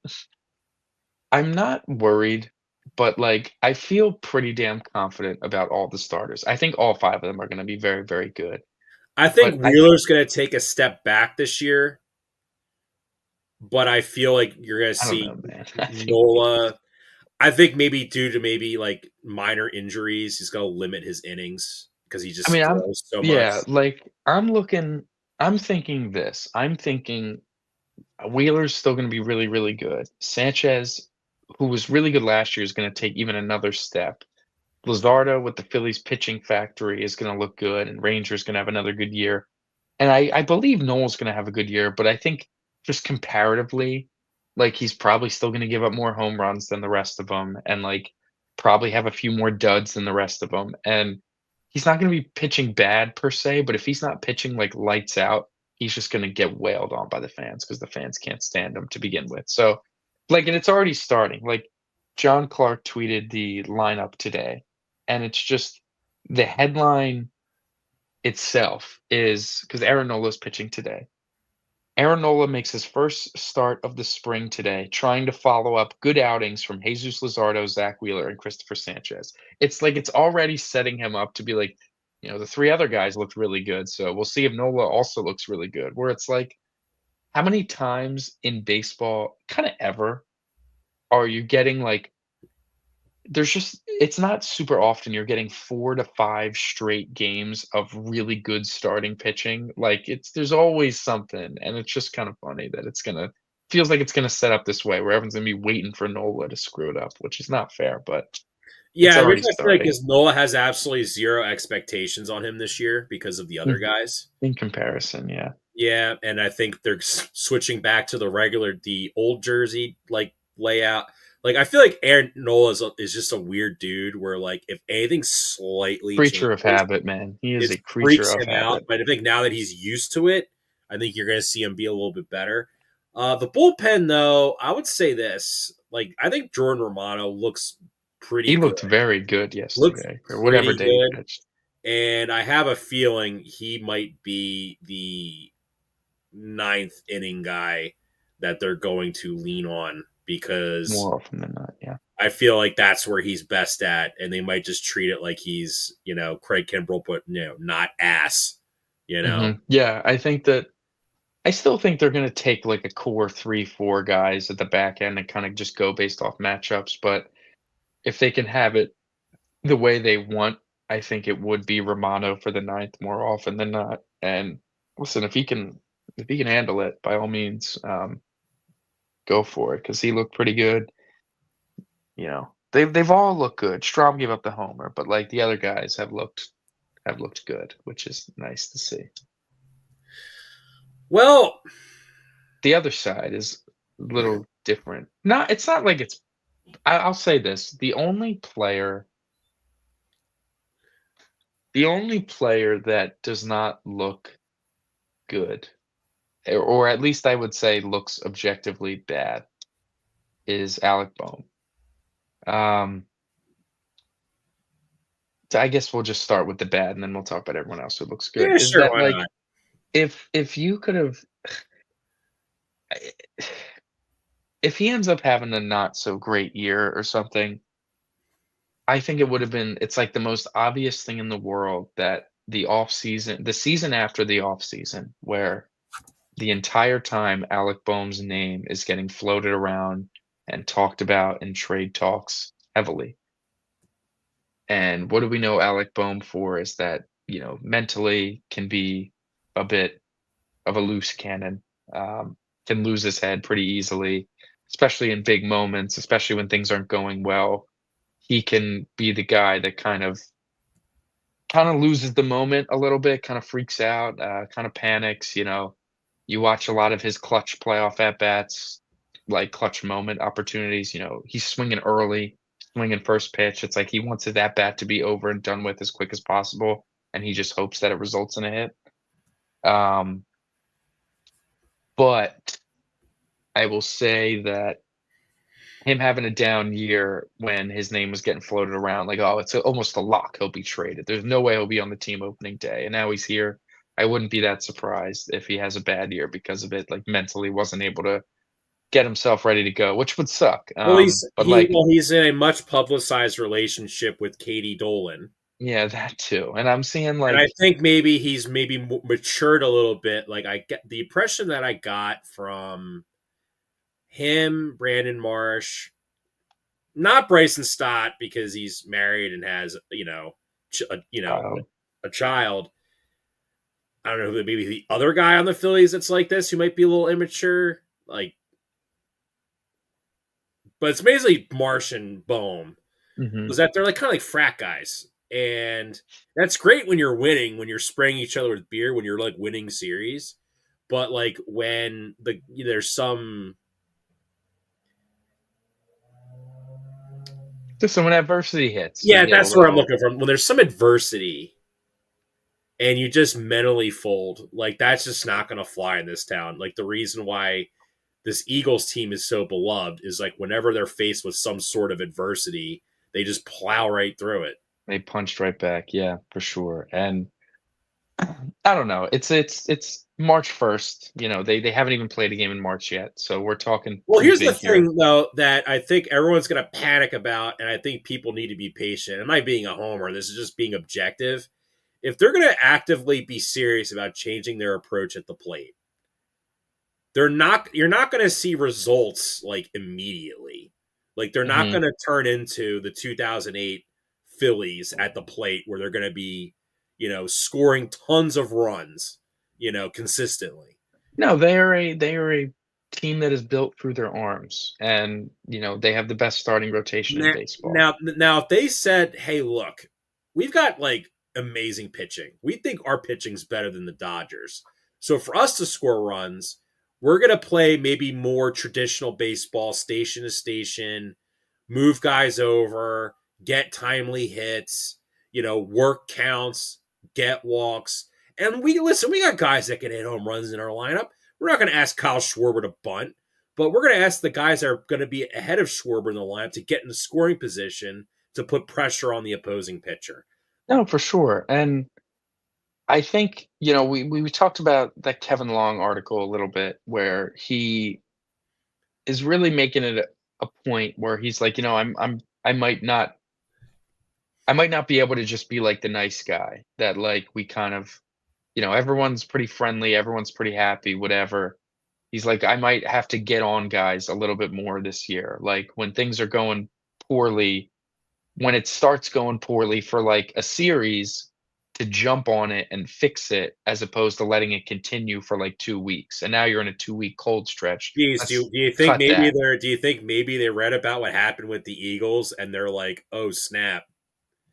I'm not worried, but like I feel pretty damn confident about all the starters. I think all five of them are going to be very, very good. I But think Wheeler's going to take a step back this year, but I feel like you're gonna I don't see know, man. I think Nola. I think maybe due to maybe like minor injuries, he's gonna limit his innings because he I mean, just throws so much. like, I'm thinking this. I'm thinking Wheeler's still gonna be really, really good. Sanchez, who was really good last year, is gonna take even another step. Luzardo with the Phillies pitching factory is gonna look good, and Ranger's gonna have another good year. And I believe Noel's gonna have a good year, but I think just comparatively, like, he's probably still gonna give up more home runs than the rest of them, and, like, probably have a few more duds than the rest of them. And he's not gonna be pitching bad per se, but if he's not pitching, like, lights out, he's just gonna get wailed on by the fans because the fans can't stand him to begin with. So, like, and it's already starting. Like, John Clark tweeted the lineup today, and it's just the headline itself is because Aaron Nola's pitching today. Aaron Nola makes his first start of the spring today, trying to follow up good outings from Jesus Luzardo, Zach Wheeler, and Christopher Sanchez. It's like it's already setting him up to be like, the three other guys looked really good. So we'll see if Nola also looks really good. Where it's like, how many times in baseball, kind of ever, are you getting like there's just it's not super often you're getting 4 to 5 straight games of really good starting pitching, like, there's always something, and it's just kind of funny that feels like it's gonna set up this way where everyone's gonna be waiting for Nola to screw it up, which is not fair, but it's Yeah, which already I feel like starting is Nola has absolutely zero expectations on him this year because of the other in guys. in comparison, yeah. Yeah, and I think they're switching back to the old jersey like layout. Like I feel like Aaron Nola is just a weird dude where like if anything slightly Creature of changes, habit, man. He is it a creature freaks of him out. habit. But I think now that he's used to it, I think you're going to see him be a little bit better. The bullpen, though, I would say this: like I think Jordan Romano looks pretty He good. looked very good Looks yesterday, or whatever pretty day he good, pitched. and I have a feeling he might be the ninth inning guy that they're going to lean on because More often than not, yeah. I feel like that's where he's best at, and they might just treat it like he's Craig Kimbrell, but not ass. You know, Yeah, I still think they're gonna take, like, a core 3, 4 guys at the back end and kinda just go based off matchups, but if they can have it the way they want, I think it would be Romano for the ninth more often than not, and listen, if he can handle it, by all means, go for it because he looked pretty good, you know? They've all looked good. Strahm gave up the homer, but, like, the other guys have looked good, which is nice to see. well, The other side is a little different. It's not like it's I'll say this, the only player that does not look good, or at least I would say looks objectively bad, is Alec Bohm. Um, so I guess we'll just start with the bad, and then we'll talk about everyone else who looks good. yeah, Is sure, that, why not? like, if you could have if he ends up having a not so great year or something, I think it would have been it's like the most obvious thing in the world that the season after the off season, where the entire time Alec Bohm's name is getting floated around and talked about in trade talks heavily. And what do we know Alec Bohm for is that, mentally can be a bit of a loose cannon, can lose his head pretty easily, especially in big moments, especially when things aren't going well. He can be the guy that kind of loses the moment a little bit, kind of freaks out, kind of panics. You watch a lot of his clutch playoff at bats, like clutch moment opportunities. He's swinging early, swinging first pitch. It's like he wants his at bat to be over and done with as quick as possible, and he just hopes that it results in a hit. Um, but I will say that him having a down year when his name was getting floated around like, "Oh, it's almost a lock he'll be traded. There's no way he'll be on the team opening day," and now he's here. I wouldn't be that surprised if he has a bad year because of it, like, mentally wasn't able to get himself ready to go, which would suck, Well, he's but, like, he's in a much publicized relationship with Katie Dolan, yeah, that too, and I'm seeing, and I like, think maybe he's matured a little bit. Like I get the impression that I got from him, Brandon Marsh, not Bryson Stott because he's married and has Child. a child. I don't know, maybe the other guy on the Phillies that's like this who might be a little immature, like, but it's basically Marsh and Bohm. Hmm. Was that they're like kind of like frat guys, and that's great when you're winning, when you're spraying each other with beer, when you're like winning series. But like when there's some Just so when adversity hits, they yeah, get a that's what I'm little. looking for. When there's some adversity and you just mentally fold, like that's just not going to fly in this town. Like the reason why this Eagles team is so beloved is like whenever they're faced with some sort of adversity, they just plow right through it. They punched right back. Yeah, for sure. And I don't know. It's March 1st. They haven't even played a game in March yet. So we're talking Well, here's the preseason here. thing, though, that I think everyone's going to panic about, and I think people need to be patient. Am I being a homer? This is just being objective. If they're going to actively be serious about changing their approach at the plate, they're not. You're not going to see results like immediately. Like they're not Hmm. going to turn into the 2008 Phillies at the plate where they're going to be, scoring tons of runs, consistently. No, they are a team that is built through their arms, and they have the best starting rotation in Now, baseball. now, if they said, "Hey, look, we've got like amazing pitching. We think our pitching's better than the Dodgers. So for us to score runs, we're gonna play maybe more traditional baseball, station to station, move guys over, get timely hits, work counts, get walks, and we listen. We got guys that can hit home runs in our lineup. We're not going to ask Kyle Schwarber to bunt, but we're going to ask the guys that are going to be ahead of Schwarber in the lineup to get in the scoring position to put pressure on the opposing pitcher." No, for sure. And I think, we talked about that Kevin Long article a little bit where he is really making it a point where he's like, I might not be able to just be like the nice guy that like we kind of, everyone's pretty friendly, everyone's pretty happy, whatever. He's like, I might have to get on guys a little bit more this year. Like when things are going poorly, when it starts going poorly for like a series, to jump on it and fix it as opposed to letting it continue for like 2 weeks. And now you're in a 2-week cold stretch. Geez, Let's think cut maybe that. they're do you think maybe they read about what happened with the Eagles and they're like, "Oh snap."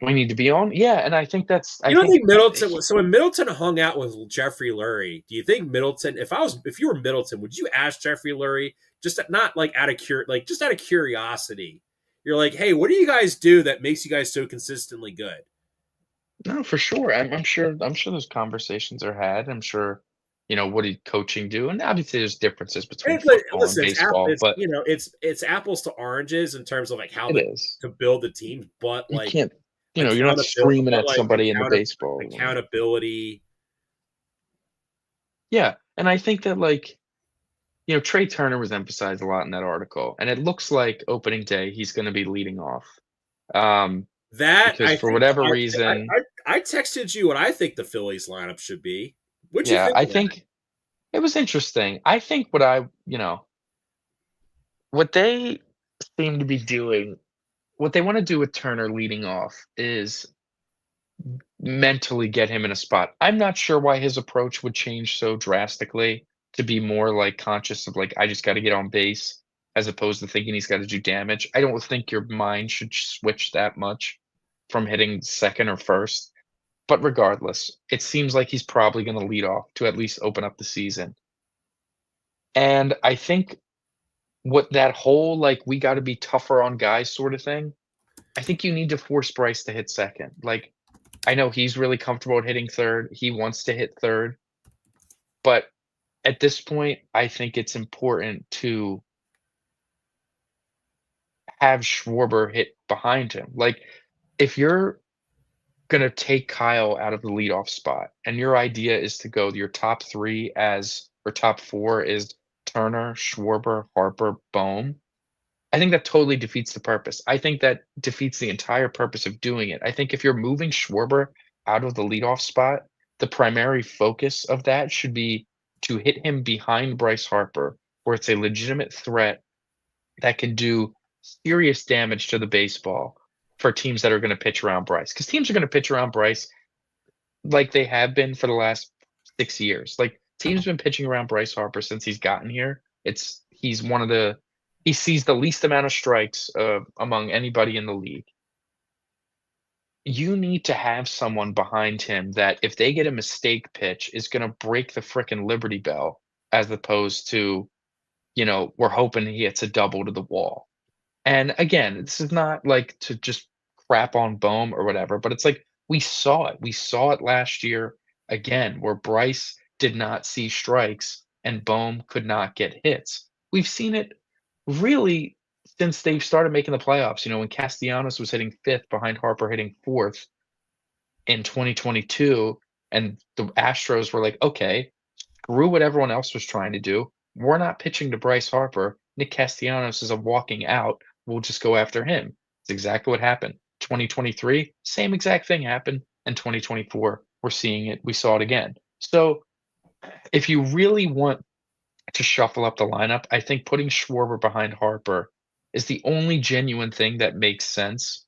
We need to be on. Yeah, and I You don't think think Middleton? So when Middleton hung out with Jeffrey Lurie, do you think Middleton? If you were Middleton, would you ask Jeffrey Lurie just not like just out of curiosity? You're like, hey, what do you guys do that makes you guys so consistently good? no, for sure. I'm sure those conversations are had. I'm sure, what did coaching do? And obviously there's differences between football and Listen, baseball, but it's apples to oranges in terms of like how it is. to build the team, but You like can't, you're not screaming at somebody in the baseball arena. accountability. Yeah, and I think that like, Trey Turner was emphasized a lot in that article, and it looks like opening day he's going to be leading off. Um, That because I for think whatever reason, I texted you what I think the Phillies lineup should be. What'd you yeah, think I of that? think it was interesting. I think what they seem to be doing, what they want to do with Turner leading off is mentally get him in a spot. I'm not sure why his approach would change so drastically to be more like conscious of like I just got to get on base as opposed to thinking he's got to do damage. I don't think your mind should switch that much from hitting second or first. But regardless, it seems like he's probably going to lead off to at least open up the season. And I think what that whole like we got to be tougher on guys sort of thing, I think you need to force Bryce to hit second. Like I know he's really comfortable at hitting third. He wants to hit third, but at this point, I think it's important to have Schwarber hit behind him. Like if you're gonna take Kyle out of the leadoff spot and your idea is to go your top three as or top four is Turner, Schwarber, Harper, Bohm, I think that totally defeats the purpose. I think that defeats the entire purpose of doing it. I think if you're moving Schwarber out of the leadoff spot, the primary focus of that should be to hit him behind Bryce Harper, where it's a legitimate threat that can do serious damage to the baseball for teams that are going to pitch around Bryce. Because teams are going to pitch around Bryce like they have been for the last 6 years. Like teams been pitching around Bryce Harper since he's gotten here. He's one of the he sees the least amount of strikes among anybody in the league. You need to have someone behind him that if they get a mistake pitch is going to break the frickin' Liberty Bell, as opposed to, we're hoping he hits a double to the wall. And again, this is not like to just crap on Bohm or whatever, but it's like we saw it. We saw it last year again, where Bryce did not see strikes and Bohm could not get hits. We've seen it really since they've started making the playoffs. When Castellanos was hitting fifth behind Harper hitting fourth in 2022, and the Astros were like, okay, screw what everyone else was trying to do. We're not pitching to Bryce Harper. Nick Castellanos is a walking out. We'll just go after him. It's exactly what happened. 2023, same exact thing happened. And 2024, we're seeing it. We saw it again. So if you really want to shuffle up the lineup, I think putting Schwarber behind Harper is the only genuine thing that makes sense.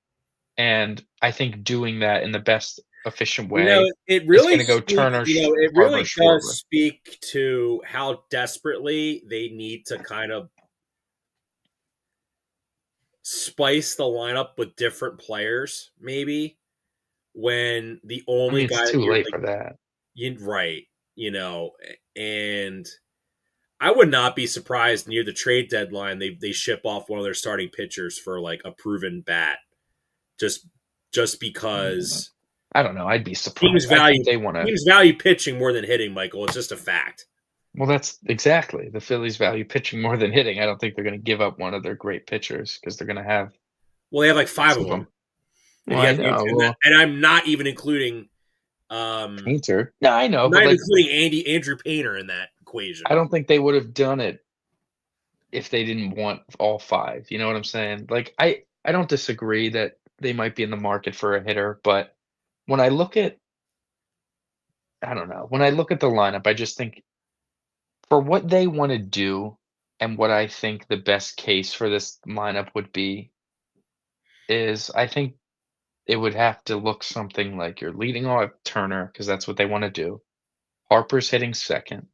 And I think doing that in the best efficient way It is really going to go speak, Turner, it Harper, really does Schwarber. speak to how desperately they need to kind of spice the lineup with different players, maybe when the I only mean, guy it's that too you're late like, for that. right, and I would not be surprised near the trade deadline they ship off one of their starting pitchers for like a proven bat, just because I don't know. I'd be teams surprised. I think value they want to. teams value pitching more than hitting, Michael. It's just a fact. Well, that's exactly the Phillies value pitching more than hitting. I don't think they're going to give up one of their great pitchers because they're going to have Well, they have like five lots of of them, them. Well, I know. Well, and I'm not even including um Painter. No, I know, I'm but not even like, including Andrew Painter in that I equation. don't think they would have done it if they didn't want all five. You know what I'm saying? Like, I don't disagree that they might be in the market for a hitter, but when I look at, I don't know, when I look at the lineup, I just think for what they want to do and what I think the best case for this lineup would be is I think it would have to look something like you're leading off Turner because that's what they want to do. Harper's hitting second.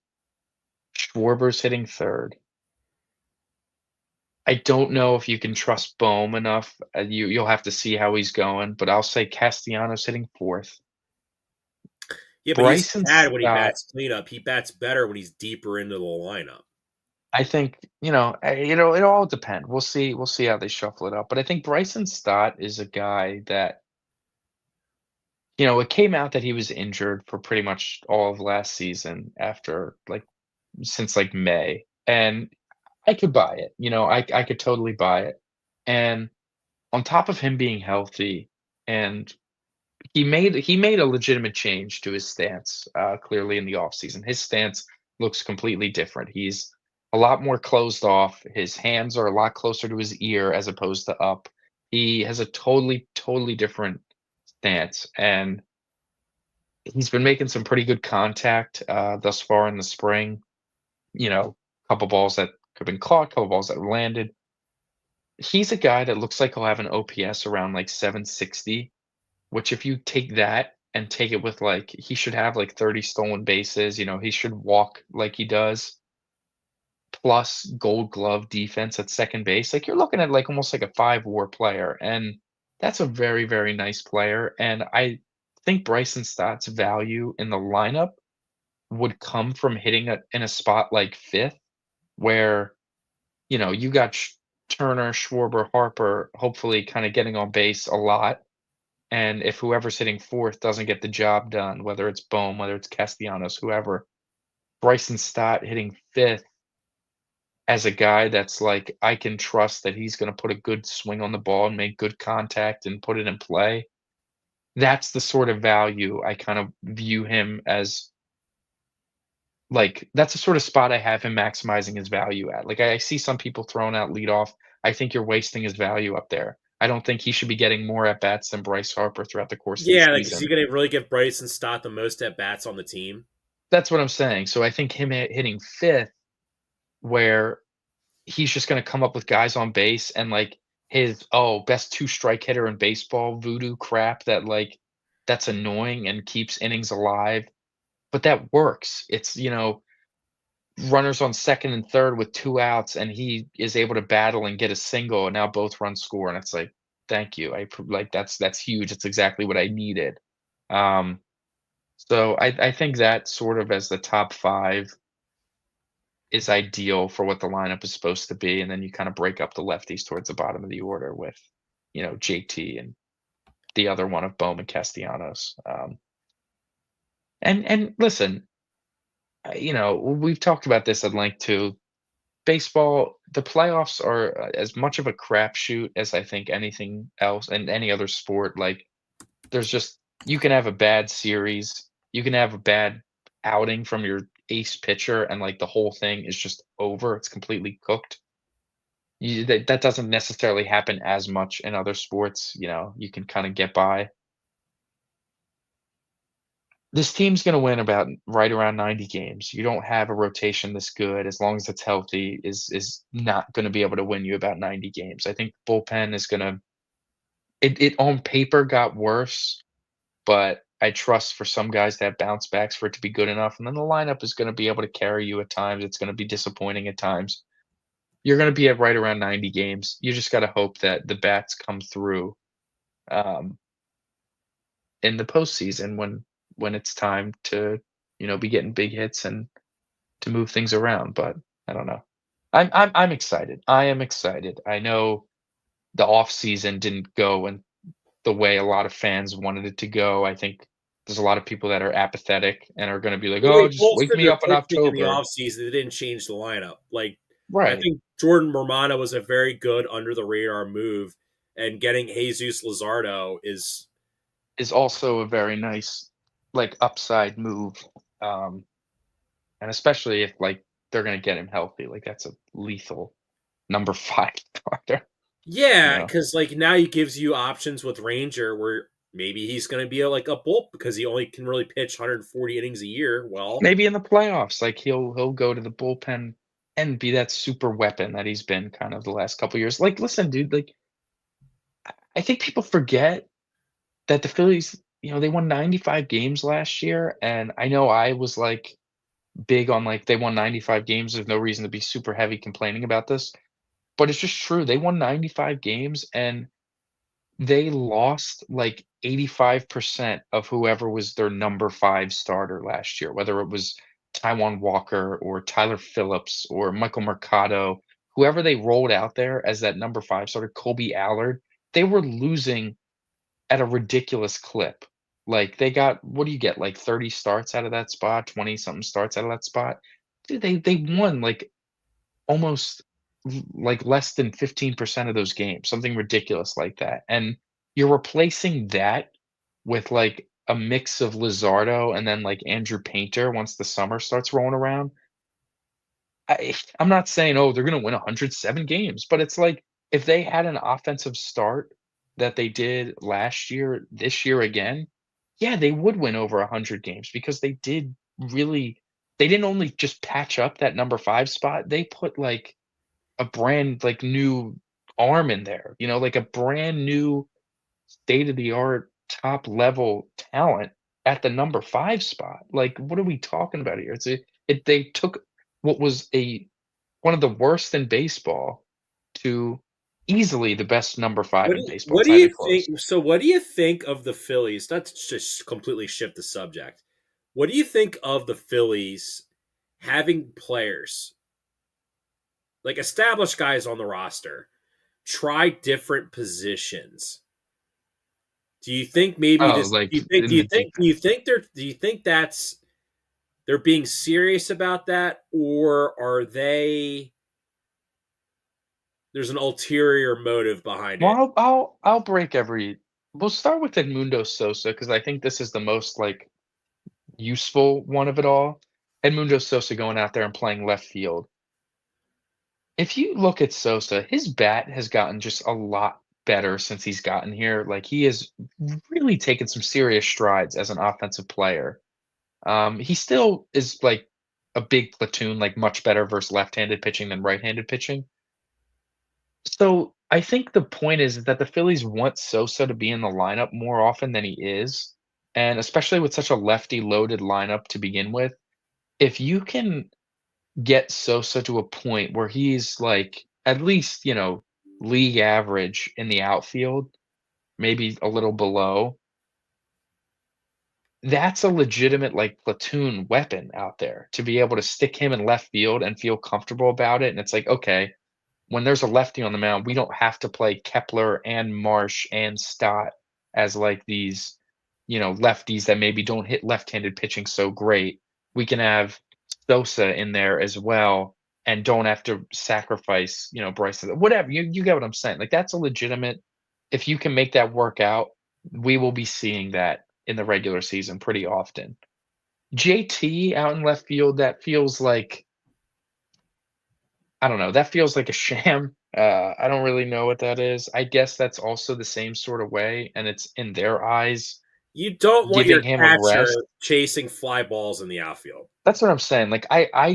Schwarber's hitting third. I don't know if you can trust Bohm enough. You'll have to see how he's going, but I'll say Castellanos hitting fourth. Yeah, but he's Bryson bad when he Stott. bats cleanup. He bats better when he's deeper into the lineup. I think it all depends. We'll see. We'll see how they shuffle it up. But I think Bryson Stott is a guy that it came out that he was injured for pretty much all of last season after since May, and I could buy it. I could totally buy it. And on top of him being healthy, and he made a legitimate change to his stance, clearly in the offseason. His stance looks completely different. He's a lot more closed off. His hands are a lot closer to his ear as opposed to up. He has a totally, totally different stance, and he's been making some pretty good contact thus far in the spring. Couple balls that could have been caught, couple balls that landed. He's a guy that looks like he'll have an OPS around 760, which if you take that and take it with he should have 30 stolen bases, he should walk like he does, plus gold glove defense at second base. You're looking at almost like a 5 WAR player. And that's a very, very nice player. And I think Bryson Stott's value in the lineup would come from hitting in a spot like fifth, where you got Turner, Schwarber, Harper, hopefully kind of getting on base a lot. And if whoever's hitting fourth doesn't get the job done, whether it's Bohm, whether it's Castellanos, whoever, Bryson Stott hitting fifth as a guy that's I can trust that he's going to put a good swing on the ball and make good contact and put it in play. That's the sort of value I kind of view him as. That's the sort of spot I have him maximizing his value at. I see some people throwing out leadoff. I think you're wasting his value up there. I don't think he should be getting more at bats than Bryce Harper throughout the course of the Yeah, is he season. going to really give Bryson Stott the most at bats on the team? That's what I'm saying. So I think him hitting fifth, where he's just gonna come up with guys on base and, like, his, "Oh, best two-strike hitter in baseball" voodoo crap that, like, that's annoying and keeps innings alive, but that works. It's, runners on second and third with 2 outs, and he is able to battle and get a single, and now both runs score, and it's like, "Thank you." Like, that's huge. It's exactly what I needed. Um, so I think that sort of as the top 5 is ideal for what the lineup is supposed to be, and then you kinda break up the lefties towards the bottom of the order with, JT and the other one of Bowman Castellanos. And listen, we've talked about this at length too. Baseball, the playoffs are, as much of a crapshoot as I think anything else and any other sport. Like, there's just you can have a bad series, you can have a bad outing from your ace pitcher, and, like, the whole thing is just over, it's completely cooked. That doesn't necessarily happen as much in other sports, you can kinda get by. This team's gonna win about right around 90 games. You don't have a rotation this good, as long as it's healthy, is not gonna be able to win you about 90 games. I think bullpen is gonna it on paper got worse, but I trust for some guys to have bounce backs for it to be good enough, and then the lineup is gonna be able to carry you at times. It's gonna be disappointing at times. You're gonna be at right around 90 games. You just gotta hope that the bats come through, um, in the postseason when it's time to, be getting big hits and to move things around, but I don't know. I'm excited. I am excited. I know the off season didn't go in the way a lot of fans wanted it to go. I think there's a lot of people that are apathetic and are gonna be like, Well, "Oh, they just wake bolstered me their up in pitching in the October." offseason. They didn't change the lineup. Like, I Right. think Jordan Romano was a very good under the radar move, and getting Jesus Luzardo is Is also a very nice, like, upside move, um, and especially if, like, they're gonna get him healthy, like, that's a lethal number 5 starter, you yeah, know? because like now he gives you options with Ranger where maybe he's going to be like a bulk because he only can really pitch 140 innings a year. Well, Maybe in the playoffs, like, he'll go to the bullpen and be that super weapon that he's been kind of the last couple years. Like, listen, dude, like, I think people forget that the Phillies, they won 95 games last year, and I know I was, like, big on, like, they won 95 games, there's no reason to be super heavy complaining about this, but it's just true. They won 95 games, and they lost, like, 85% of whoever was their number 5 starter last year, whether it was Taijuan Walker or Tyler Phillips or Michael Mercado, whoever they rolled out there as that number 5 starter, Kolby Allard, they were losing at a ridiculous clip. Like, they got what do you get, like, 30 starts out of that spot, 20 something starts out of that spot? Dude, they won, like, almost like less than 15% of those games, something ridiculous like that. And you're replacing that with like a mix of Lizardo and then like Andrew Painter once the summer starts rolling around. I'm not saying, oh, they're going to win 107 games, but it's like if they had an offensive start that they did last year, this year again, yeah, they would win over 100 games because they did really, they didn't only just patch up that number 5 spot, they put like a brand like new arm in there, like a brand new state of the art top level talent at the number 5 spot. Like, what are we talking about here? They took what was a one of the worst in baseball to easily the best number 5 in baseball. what It's do not you even close. think? So, what do you think of the Phillies? Let's just completely shift the subject. What do you think of the Phillies having players like established guys on the roster try different positions? Do you think maybe Oh, this? like in the defense. Do you think that's they're being serious about that, or are they? There's an ulterior motive behind Well, it. I'll break every we'll start with Edmundo Sosa because I think this is the most, like, useful one of it all. Edmundo Sosa going out there and playing left field. If you look at Sosa, his bat has gotten just a lot better since he's gotten here. Like, he has really taken some serious strides as an offensive player. He still is like a big platoon, like much better versus left-handed pitching than right-handed pitching. So I think the point is that the Phillies want Sosa to be in the lineup more often than he is, and especially with such a lefty loaded lineup to begin with. If you can get Sosa to a point where he's like at least, league average in the outfield, maybe a little below, that's a legitimate like platoon weapon out there to be able to stick him in left field and feel comfortable about it. And it's like, okay, when there's a lefty on the mound, we don't have to play Kepler and Marsh and Stott as like these, lefties that maybe don't hit left-handed pitching so great. We can have Sosa in there as well and don't have to sacrifice, Bryce. Whatever. You get what I'm saying. Like that's a legitimate if you can make that work out, we will be seeing that in the regular season pretty often. JT out in left field, that feels like I don't know, that feels like a sham. I don't really know what that is. I guess that's also the same sort of way, and it's in their eyes You don't want giving your him a catcher rest. chasing fly balls in the outfield. That's what I'm saying. Like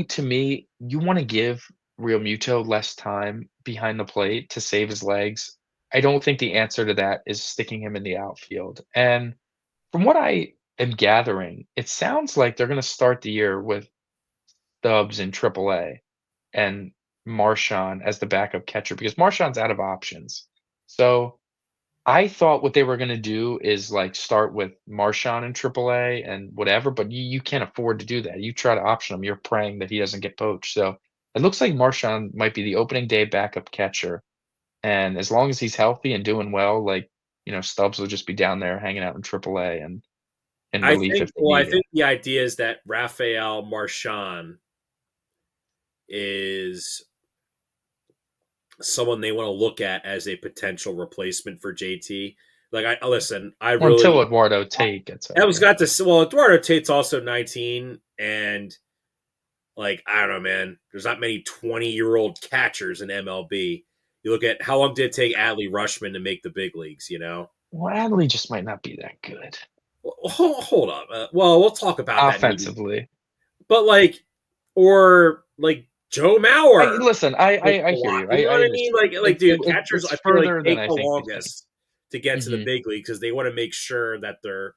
to me, you want to give Real Muto less time behind the plate to save his legs. I don't think the answer to that is sticking him in the outfield. And from what I am gathering, it sounds like they're going to start the year with Stubbs in AAA and Marshawn as the backup catcher because Marshawn's out of options. So I thought what they were gonna do is, like, start with Marshawn in AAA and whatever, but you can't afford to do that. You try to option him, you're praying that he doesn't get poached. So it looks like Marshawn might be the opening day backup catcher, and as long as he's healthy and doing well, like, Stubbs will just be down there hanging out in AAA and in relief if they I need him. think the idea is that Rafael Marchand is someone they want to look at as a potential replacement for JT. Like I listen, I Well, until really Eduardo Tate gets I was healthy. got this. Well, Eduardo Tate's also 19, and like I don't know, man. There's not many 20-year-old catchers in MLB. You look at how long did it take Adley Rushman to make the big leagues? Well, Adley just might not be that good Well, hold up. Well, we'll talk about that maybe, offensively. but or like Joe I Mauer listen, takes I a hear lot. you. You know I what I mean? understand. Dude, catchers It's I feel like further than take I the think you think. longest to get to the Mhm. big league because they want to make sure that they're,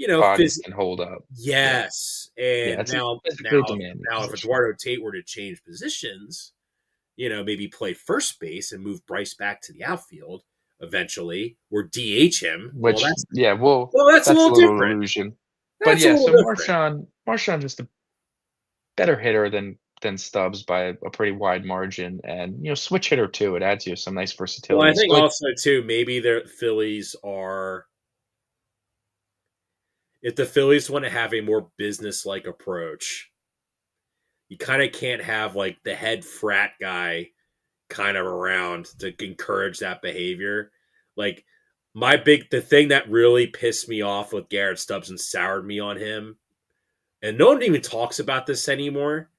Bodies can hold up. Yeah. yes. Yeah, And it's a now, physically demanding if position. Eduardo Tate were to change positions, maybe play first base and move Bryce back to the outfield eventually, or DH him. Which yeah, well, That's a that's a little little different. illusion. But That's a yeah, little so different. Marshawn just a better hitter than Stubbs by a pretty wide margin and, switch hitter too. It adds you some nice Well, I versatility. So, think like also too, maybe the Phillies are if the Phillies want to have a more business-like approach, you kind of can't have like the head frat guy kind of around to encourage that behavior. Like the thing that really pissed me off with Garrett Stubbs and soured me on him, and no one even talks about this anymore.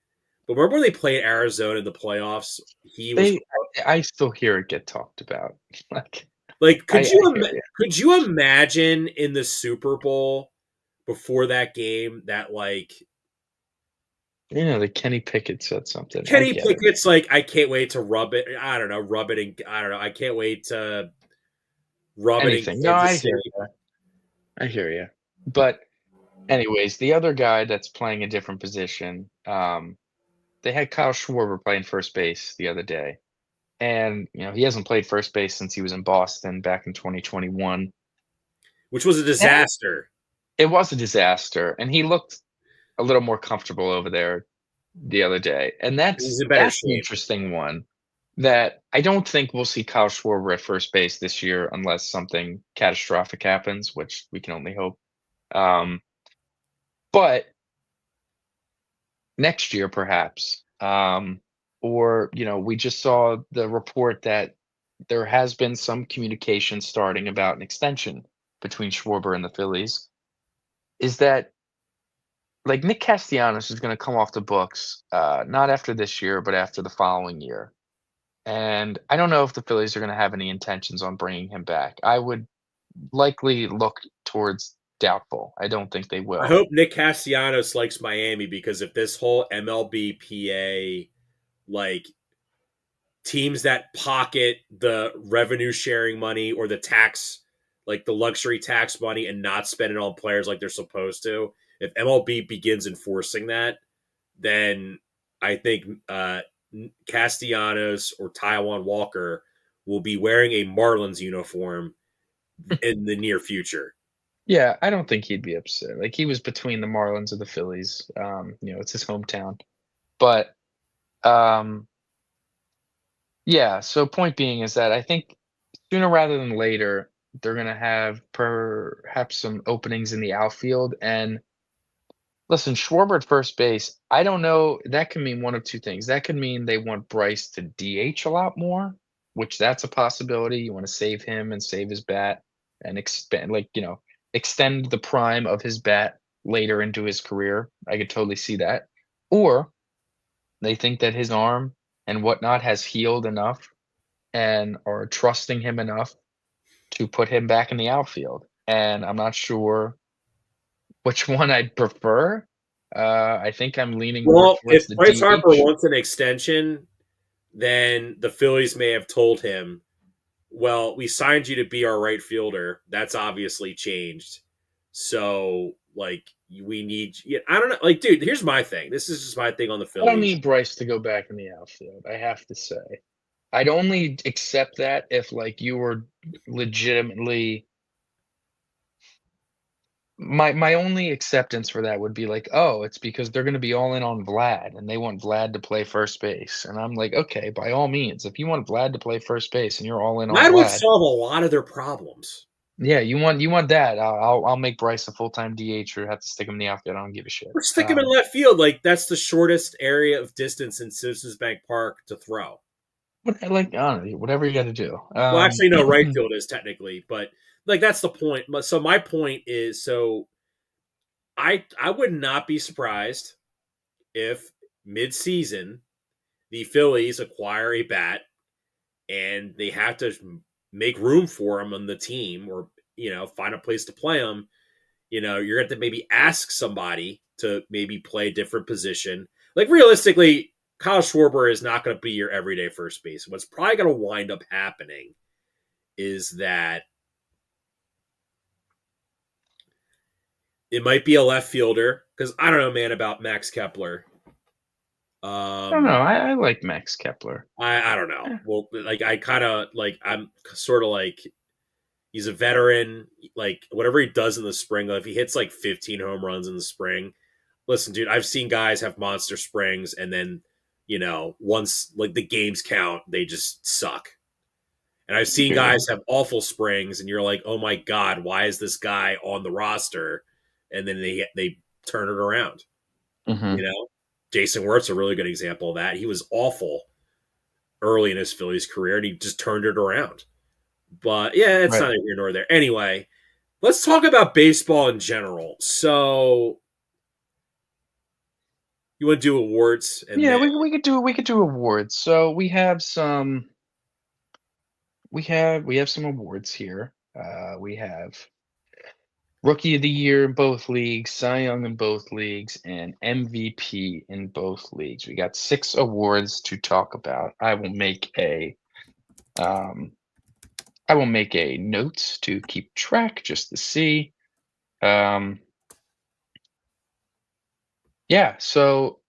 But remember when they played Arizona in the playoffs? He was they I still hear it get talked about. Like, like, I hear you. could you imagine in the Super Bowl before that game that like The Kenny Pickett said something. I Kenny get it. Pickett's like, I can't wait to rub it. I don't know, rub it in. I don't know. I can't wait to rub it in Anything. No, I Kansas hear City. you. I hear you. But anyways, the other guy that's playing a different position, they had Kyle Schwarber playing first base the other day. And, he hasn't played first base since he was in Boston back in 2021. Which was a And disaster. it was a disaster. And he looked a little more comfortable over there the other day. And He's that's in better that's the shape. interesting one that I don't think we'll see Kyle Schwarber at first base this year unless something catastrophic happens, which we can only hope. Um, but next year, perhaps. Or, we just saw the report that there has been some communication starting about an extension between Schwarber and the Phillies. Is that like Nick Castellanos is going to come off the books, not after this year, but after the following year. And I don't know if the Phillies are going to have any intentions on bringing him back. I would likely look towards doubtful. I don't think they I will. hope Nick Castellanos likes Miami because if this whole MLBPA like teams that pocket the revenue sharing money or the tax, like the luxury tax money, and not spend it on players like they're supposed to. If MLB begins enforcing that, then I think Castellanos or Taiwan Walker will be wearing a Marlins uniform in the near future. Yeah, I don't think he'd be upset. Like, he was between the Marlins and the Phillies. It's his hometown. But, um, yeah, so point being is that I think sooner rather than later, they're gonna have perhaps some openings in the outfield. And listen, Schwarber at first base, I don't know. That can mean one of two things. That could mean they want Bryce to DH a lot more, which that's a possibility. You want to save him and save his bat and extend the prime of his bat later into his career. I could totally see that. Or they think that his arm and whatnot has healed enough and are trusting him enough to put him back in the outfield. And I'm not sure which one I'd prefer. I think I'm leaning more Well, towards if the Bryce Harper DH. wants an extension, then the Phillies may have told him, well, we signed you to be our right fielder. That's obviously changed. So, like, we need, I don't know. Like, dude, here's my thing. This is just my thing on the I don't Phillies. need Bryce to go back in the outfield, I have to say. I'd only accept that if, like, you were legitimately my only acceptance for that would be like, "Oh, it's because they're gonna be all in on Vlad, and they want Vlad to play first base." And I'm like, "Okay, by all means, if you want Vlad to play first base and you're all in on That would Vlad, solve a lot of their problems. yeah, you want that. I'll make Bryce a full-time DH or have to stick him in the outfield. I don't give a shit." Or stick him in left field. Like, that's the shortest area of distance in Citizens Bank Park to throw. I don't know, whatever you gotta do. Well, actually, no, right field is technically, but like that's the point. So my point is, so I would not be surprised if mid-season the Phillies acquire a bat and they have to make room for him on the team, or find a place to play him. You're going to maybe ask somebody to maybe play a different position. Like, realistically, Kyle Schwarber is not going to be your everyday first base. What's probably going to wind up happening is that it might be a left fielder, because I don't know, man, about Max Kepler. I don't know. Um, I like Max Kepler. I don't know. Eh, Well, like I kind of like I'm sort of like he's a veteran. Like, whatever he does in the spring, like if he hits like 15 home runs in the spring, listen, dude, I've seen guys have monster springs and then once like the games count, they just suck. And I've seen Agreed. guys have awful springs, and you're like, oh my god, why is this guy on the roster? And then they turn it around. You Mhm. know, Jason Wirt's a really good example of that. He was awful early in his Phillies career, and he just turned it around. But yeah, it's Right. neither here nor there. Anyway, let's talk about baseball in general. So you want to do awards, and Yeah, then we could do awards. So we have some awards here. We have Rookie of the Year in both leagues, Cy Young in both leagues, and MVP in both leagues. We got 6 awards to talk about. Um I will make a note to keep track just to see. Um yeah, so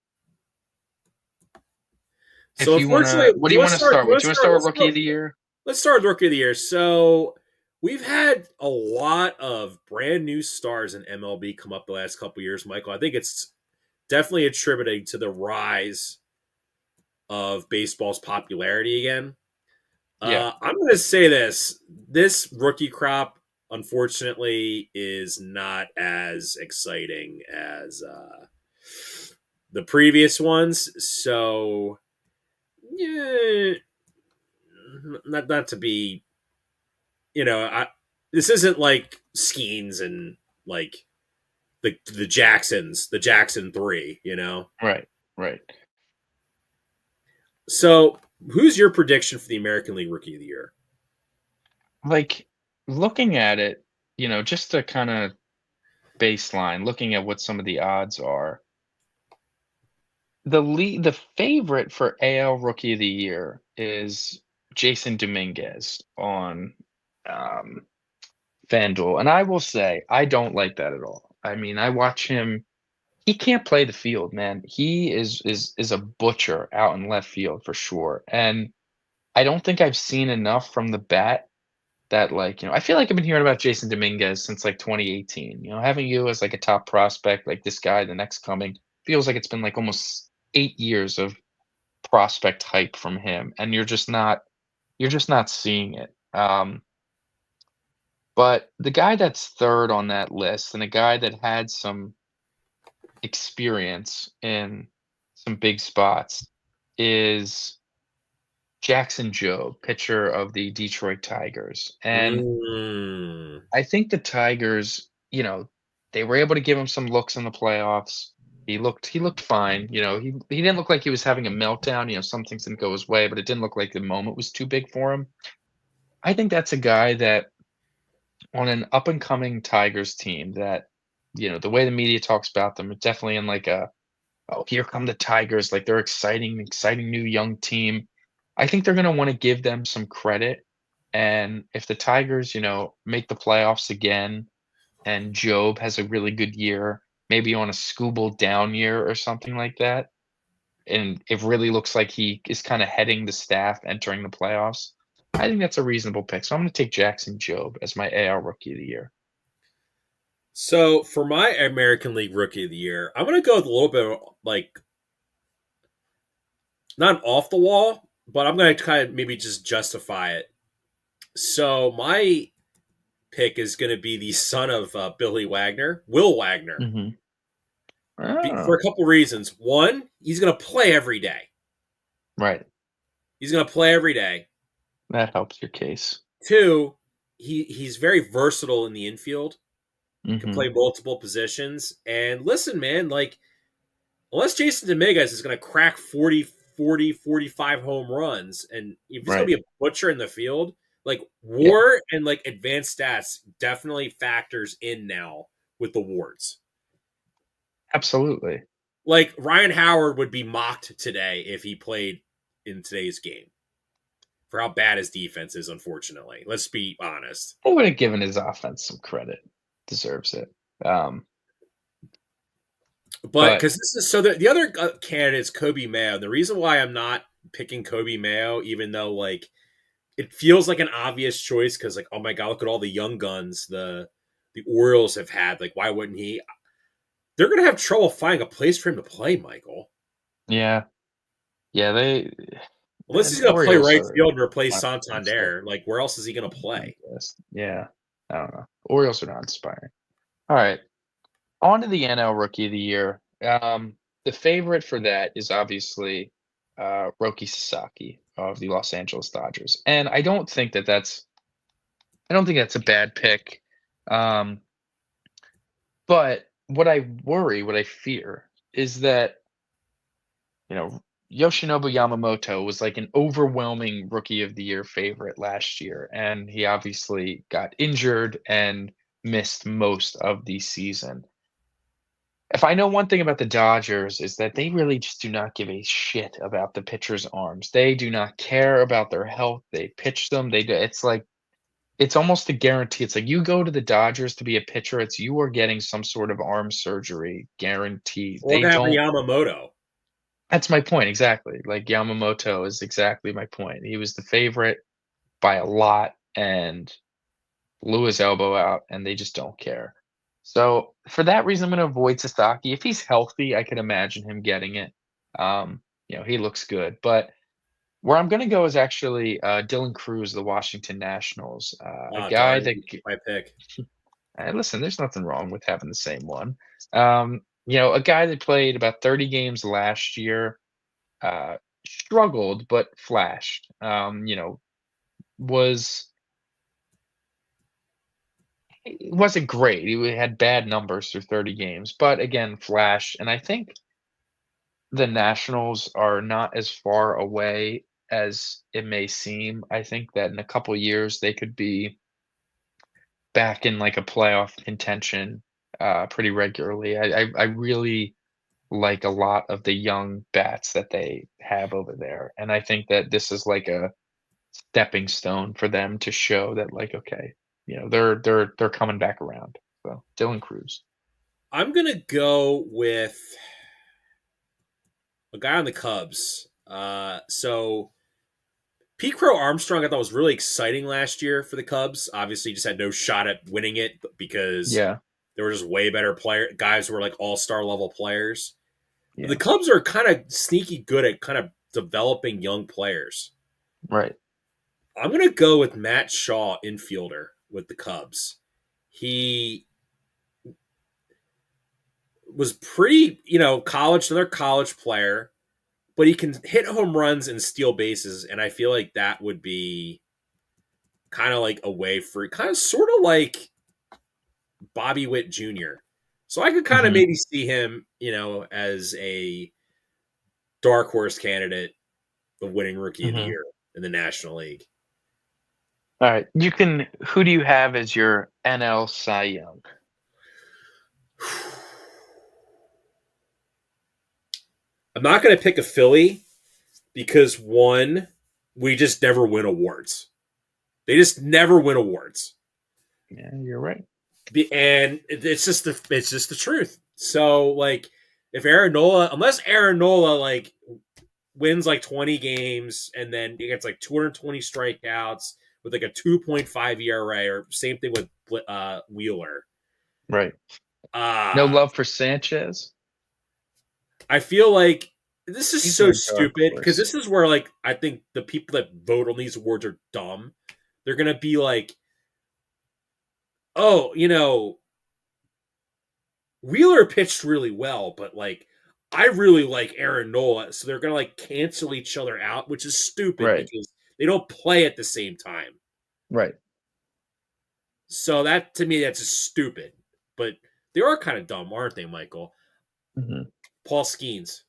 so if you unfortunately, wanna what do so you let's wanna start. start with? Do you wanna start with Rookie of the Year? Let's start with Rookie of the Year. So we've had a lot of brand new stars in MLB come up the last couple of years, Michael. I think it's definitely attributing to the rise of baseball's popularity again. Yeah. I'm going to say this rookie crop, unfortunately, is not as exciting as the previous ones. So, yeah, not to be, this isn't like Skeens and like the Jacksons, the Jackson Three. Right, right. So, who's your prediction for the American League Rookie of the Year? Like, looking at it, just to kinda baseline, looking at what some of the odds are, the favorite for AL Rookie of the Year is Jason Dominguez on, um, FanDuel, and I will say, I don't like that at all. I mean, I watch him he can't play the field, man. He is a butcher out in left field for sure, and I don't think I've seen enough from the bat that, like, I feel like I've been hearing about Jason Dominguez since, like, 2018, having you as, like, a top prospect, like, this guy, the next coming, feels like it's been, like, almost 8 years of prospect hype from him, and you're just not seeing it. But the guy that's 3rd on that list and a guy that had some experience in some big spots is Jackson Jobe, pitcher of the Detroit Tigers. And Mm. I think the Tigers, they were able to give him some looks in the playoffs. He looked fine. He didn't look like he was having a meltdown. Some things didn't go his way, but it didn't look like the moment was too big for him. I think that's a guy that on an up and coming Tigers team that, the way the media talks about them, it's definitely in like a, "Oh, here come the Tigers," like, they're exciting new young team. I think they're gonna wanna give them some credit, and if the Tigers, make the playoffs again and Job has a really good year, maybe on a Skubal down year or something like that, and it really looks like he is kinda heading the staff entering the playoffs, I think that's a reasonable pick, so I'm gonna take Jackson Jobe as my AL Rookie of the Year. So for my American League Rookie of the Year, I'm going to go with a little bit of, like, not off the wall, but I'm going to kind of maybe just justify it. So my pick is going to be the son of Billy Wagner, Will Wagner, Mhm. for Oh, a couple reasons. One, he's going to play every day. right. He's going to play every day. That helps your case. Two, he's very versatile in the infield. Can play Mhm. multiple positions. And listen, man, like, unless Jason Dominguez is going to crack 45 home runs, and if he's going Right. to be a butcher in the field, like, Yeah, WAR and like advanced stats definitely factors in now with the wards. absolutely. Like, Ryan Howard would be mocked today if he played in today's game for how bad his defense is. Unfortunately, let's be honest. I would have given his offense some credit. Deserves it. Um, But but because this is so, the other candidate is Kobe Mayo. The reason why I'm not picking Kobe Mayo, even though, like, it feels like an obvious choice, because, like, oh my god, look at all the young guns the Orioles have had. Like, why wouldn't he? They're gonna have trouble finding a place for him to play, Michael. yeah, yeah, Unless the he's gonna play Orioles right are field and replace not inspiring. Santander. Like, where else is he gonna play? Yeah, I don't know. Orioles are not inspiring. All right, on to the NL Rookie of the Year. The favorite for that is obviously Roki Sasaki of the Los Angeles Dodgers, and I don't think that's a bad pick. Um, but what I fear is that You know, Yoshinobu Yamamoto was like an overwhelming Rookie of the Year favorite last year, and he obviously got injured and missed most of the season. If I know one thing about the Dodgers is that they really just do not give a shit about the pitcher's arms. They do not care about their health. They pitch them. They do. It's like it's almost a guarantee. It's like you go to the Dodgers to be a pitcher. It's you are getting some sort of arm surgery guaranteed. What They happened to don't Yamamoto? That's my point, exactly. Like, Yamamoto is exactly my point. He was the favorite by a lot and blew his elbow out, and they just don't care. So, for that reason, I'm gonna avoid Sasaki. If he's healthy, I can imagine him getting it. He looks good, but where I'm gonna go is actually, Dylan Cruz, the Washington Nationals, a Oh guy darn, that you took my pick. listen, there's nothing wrong with having the same one. A guy that played about 30 games last year, struggled but flashed. Was He wasn't great. He had bad numbers through 30 games, but again, flashed. And I think the Nationals are not as far away as it may seem. I think that in a couple years they could be back in like a playoff contention pretty regularly. I really like a lot of the young bats that they have over there, and I think that this is like a stepping stone for them to show that, like, okay, they're coming back around. So, Dylan Cruz. I'm gonna go with a guy on the Cubs. So Pete Crow Armstrong, I thought was really exciting last year for the Cubs. Obviously, just had no shot at winning it because Yeah, there were just way better guys who were like all-star level players. But the yeah, Cubs are kind of sneaky good at kind of developing young players. right. I'm gonna go with Matt Shaw, infielder with the Cubs. He was pretty, another college player, but he can hit home runs and steal bases, and I feel like that would be kind of like a way for kind of sort of like Bobby Witt Jr. So I could kind of Mhm, maybe see him, as a dark horse candidate, the winning rookie of the mhm. year in the National League. Alright, who do you have as your NL Cy Young? I'm not going to pick a Philly because one, we just never win awards. They just never win awards, Yeah, you're right. and it's just the truth. So like, if Aaron Nola, unless Aaron Nola like wins like 20 games and then he gets like 220 strikeouts with like a 2.5 ERA, or same thing with Wheeler. Right. No Uh, love for Sanchez? I feel like this is He's so my dark stupid because horse. this is where like I think the people that vote on these awards are dumb. They're gonna be like, oh, Wheeler pitched really well, but like I really like Aaron Nola, so they're gonna like cancel each other out, which is stupid Right, because they don't play at the same time. right. So that to me, that's just stupid. But they are kind of dumb, aren't they, Michael? Mhm. Paul Skeens.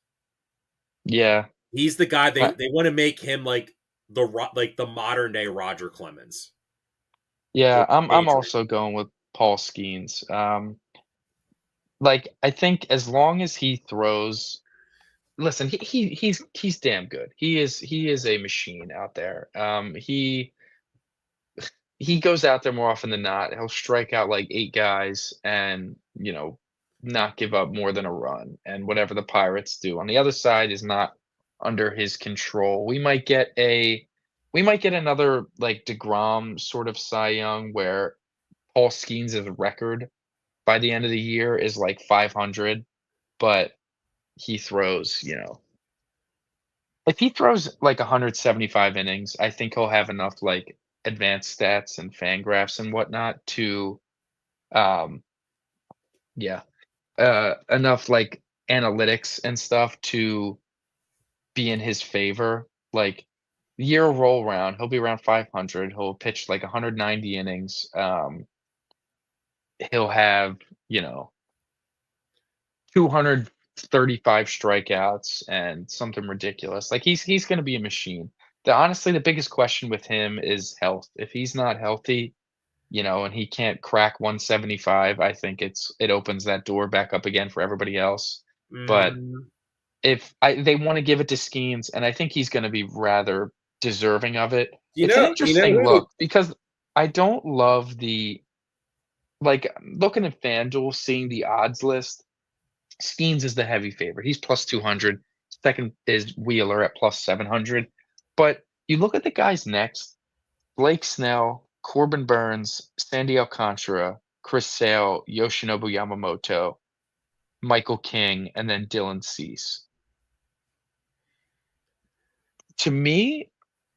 Yeah. He's the guy they I they want to make him like the modern day Roger Clemens yeah, or I'm Adrian. also going with Paul Skeens. Like, I think as long as he throws listen, he's damn good. He is a machine out there. He goes out there more often than not. He'll strike out like 8 guys and, not give up more than a run, and whatever the Pirates do on the other side is not under his control. We might get another, like, DeGrom sort of Cy Young where Paul Skeens' record by the end of the year is, like, 500, but he throws, if he throws, like, 175 innings, I think he'll have enough, like, advanced stats and Fangraphs and whatnot to, um yeah, enough, like, analytics and stuff to be in his favor. Like, the year will roll around, he'll be around 500, he'll pitch, like, 190 innings, he'll have, you know, 235 strikeouts and something ridiculous. Like, he's gonna be a machine. Honestly, the biggest question with him is health. If he's not healthy, and he can't crack 175, I think it opens that door back up again for everybody else. But Mm, if they wanna give it to Skeens, and I think he's gonna be rather deserving of it. you It's an know, interesting who? look because I don't love looking at FanDuel, seeing the odds list. Skeens is the heavy favorite. He's plus 200. Second is Wheeler at plus 700. But you look at the guys next: Blake Snell, Corbin Burns, Sandy Alcantara, Chris Sale, Yoshinobu Yamamoto, Michael King, and then Dylan Cease. To me,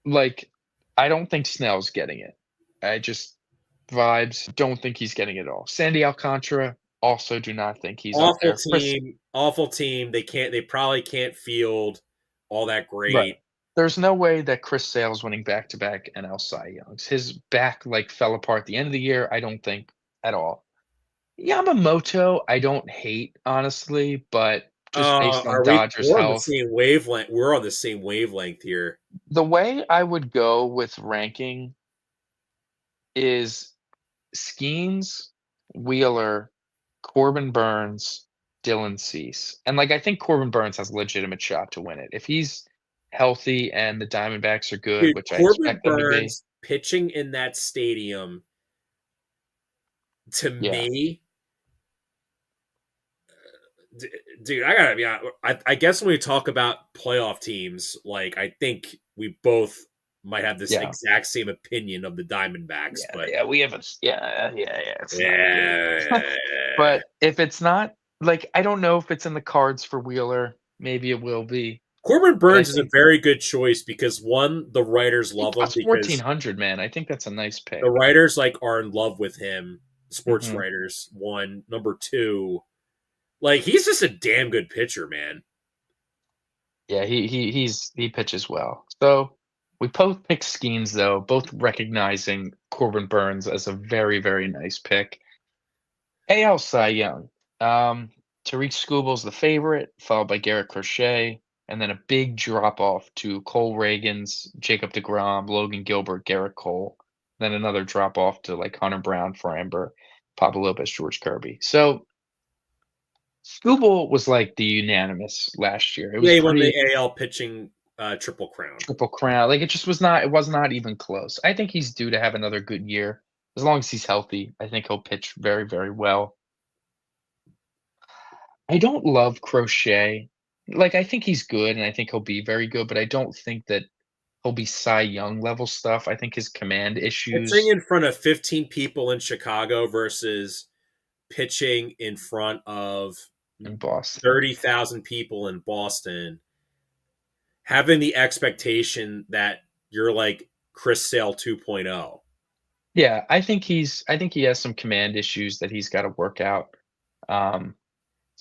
like, I don't think Snell's getting it. I just vibes, don't think he's getting it all. Sandy Alcantara, also do not think he's up Awful there. Chris team, awful team. They probably can't field all that Right. great. There's no way that Chris Sale's winning back-to-back NL Cy Youngs. His back, like, fell apart at the end of the year, I don't think at all. Yamamoto, I don't hate, honestly, but just based on Are we? Dodgers' We're on the health, same wavelength. We're on the same wavelength here. the way I would go with ranking is Skeens, Wheeler, Corbin Burns. Dylan Cease. And, like, I think Corbin Burns has a legitimate shot to win it. If he's healthy and the Diamondbacks are good, Dude, which I Corbin expect them to be. Burns pitching in that stadium to Yeah, me, dude, I gotta be honest. I guess when we talk about playoff teams, like I think we both might have this yeah, exact same opinion of the Diamondbacks, but we haven't it's not good. yeah, But if it's not like, I don't know if it's in the cards for Wheeler, maybe it will be, Corbin but I Burns is a think very good choice because one, the writers he love him costs because 1,400, man. I think that's a nice the pick. writers like are in love with him. Sports Mhm. writers, one, number two, like he's just a damn good pitcher, man. Yeah, he pitches well. So, we both picked Skeens, though, both recognizing Corbin Burns as a very, very nice pick. AL Cy Young. Um, Tariq Skubal's the favorite, followed by Garrett Crochet, and then a big drop off to Cole Reagans, Jacob DeGrom, Logan Gilbert, Garrett Cole. Then another drop off to like Hunter Brown, Framber, Pablo Lopez, George Kirby. So Skubal was like the unanimous last year. It Yeah, was he won the pretty AL pitching triple crown. triple crown. Like, it was not even close. I think he's due to have another good year. As long as he's healthy, I think he'll pitch very, very well. I don't love Crochet. Like, I think he's good, and I think he'll be very good, but I don't think that he'll be Cy Young level stuff. I think his command Pitching issues in front of 15 people in Chicago versus pitching in front of in Boston. 30,000 people in Boston, having the expectation that you're like Chris Sale 2.0. Yeah, I think he has some command issues that he's gotta work out. So And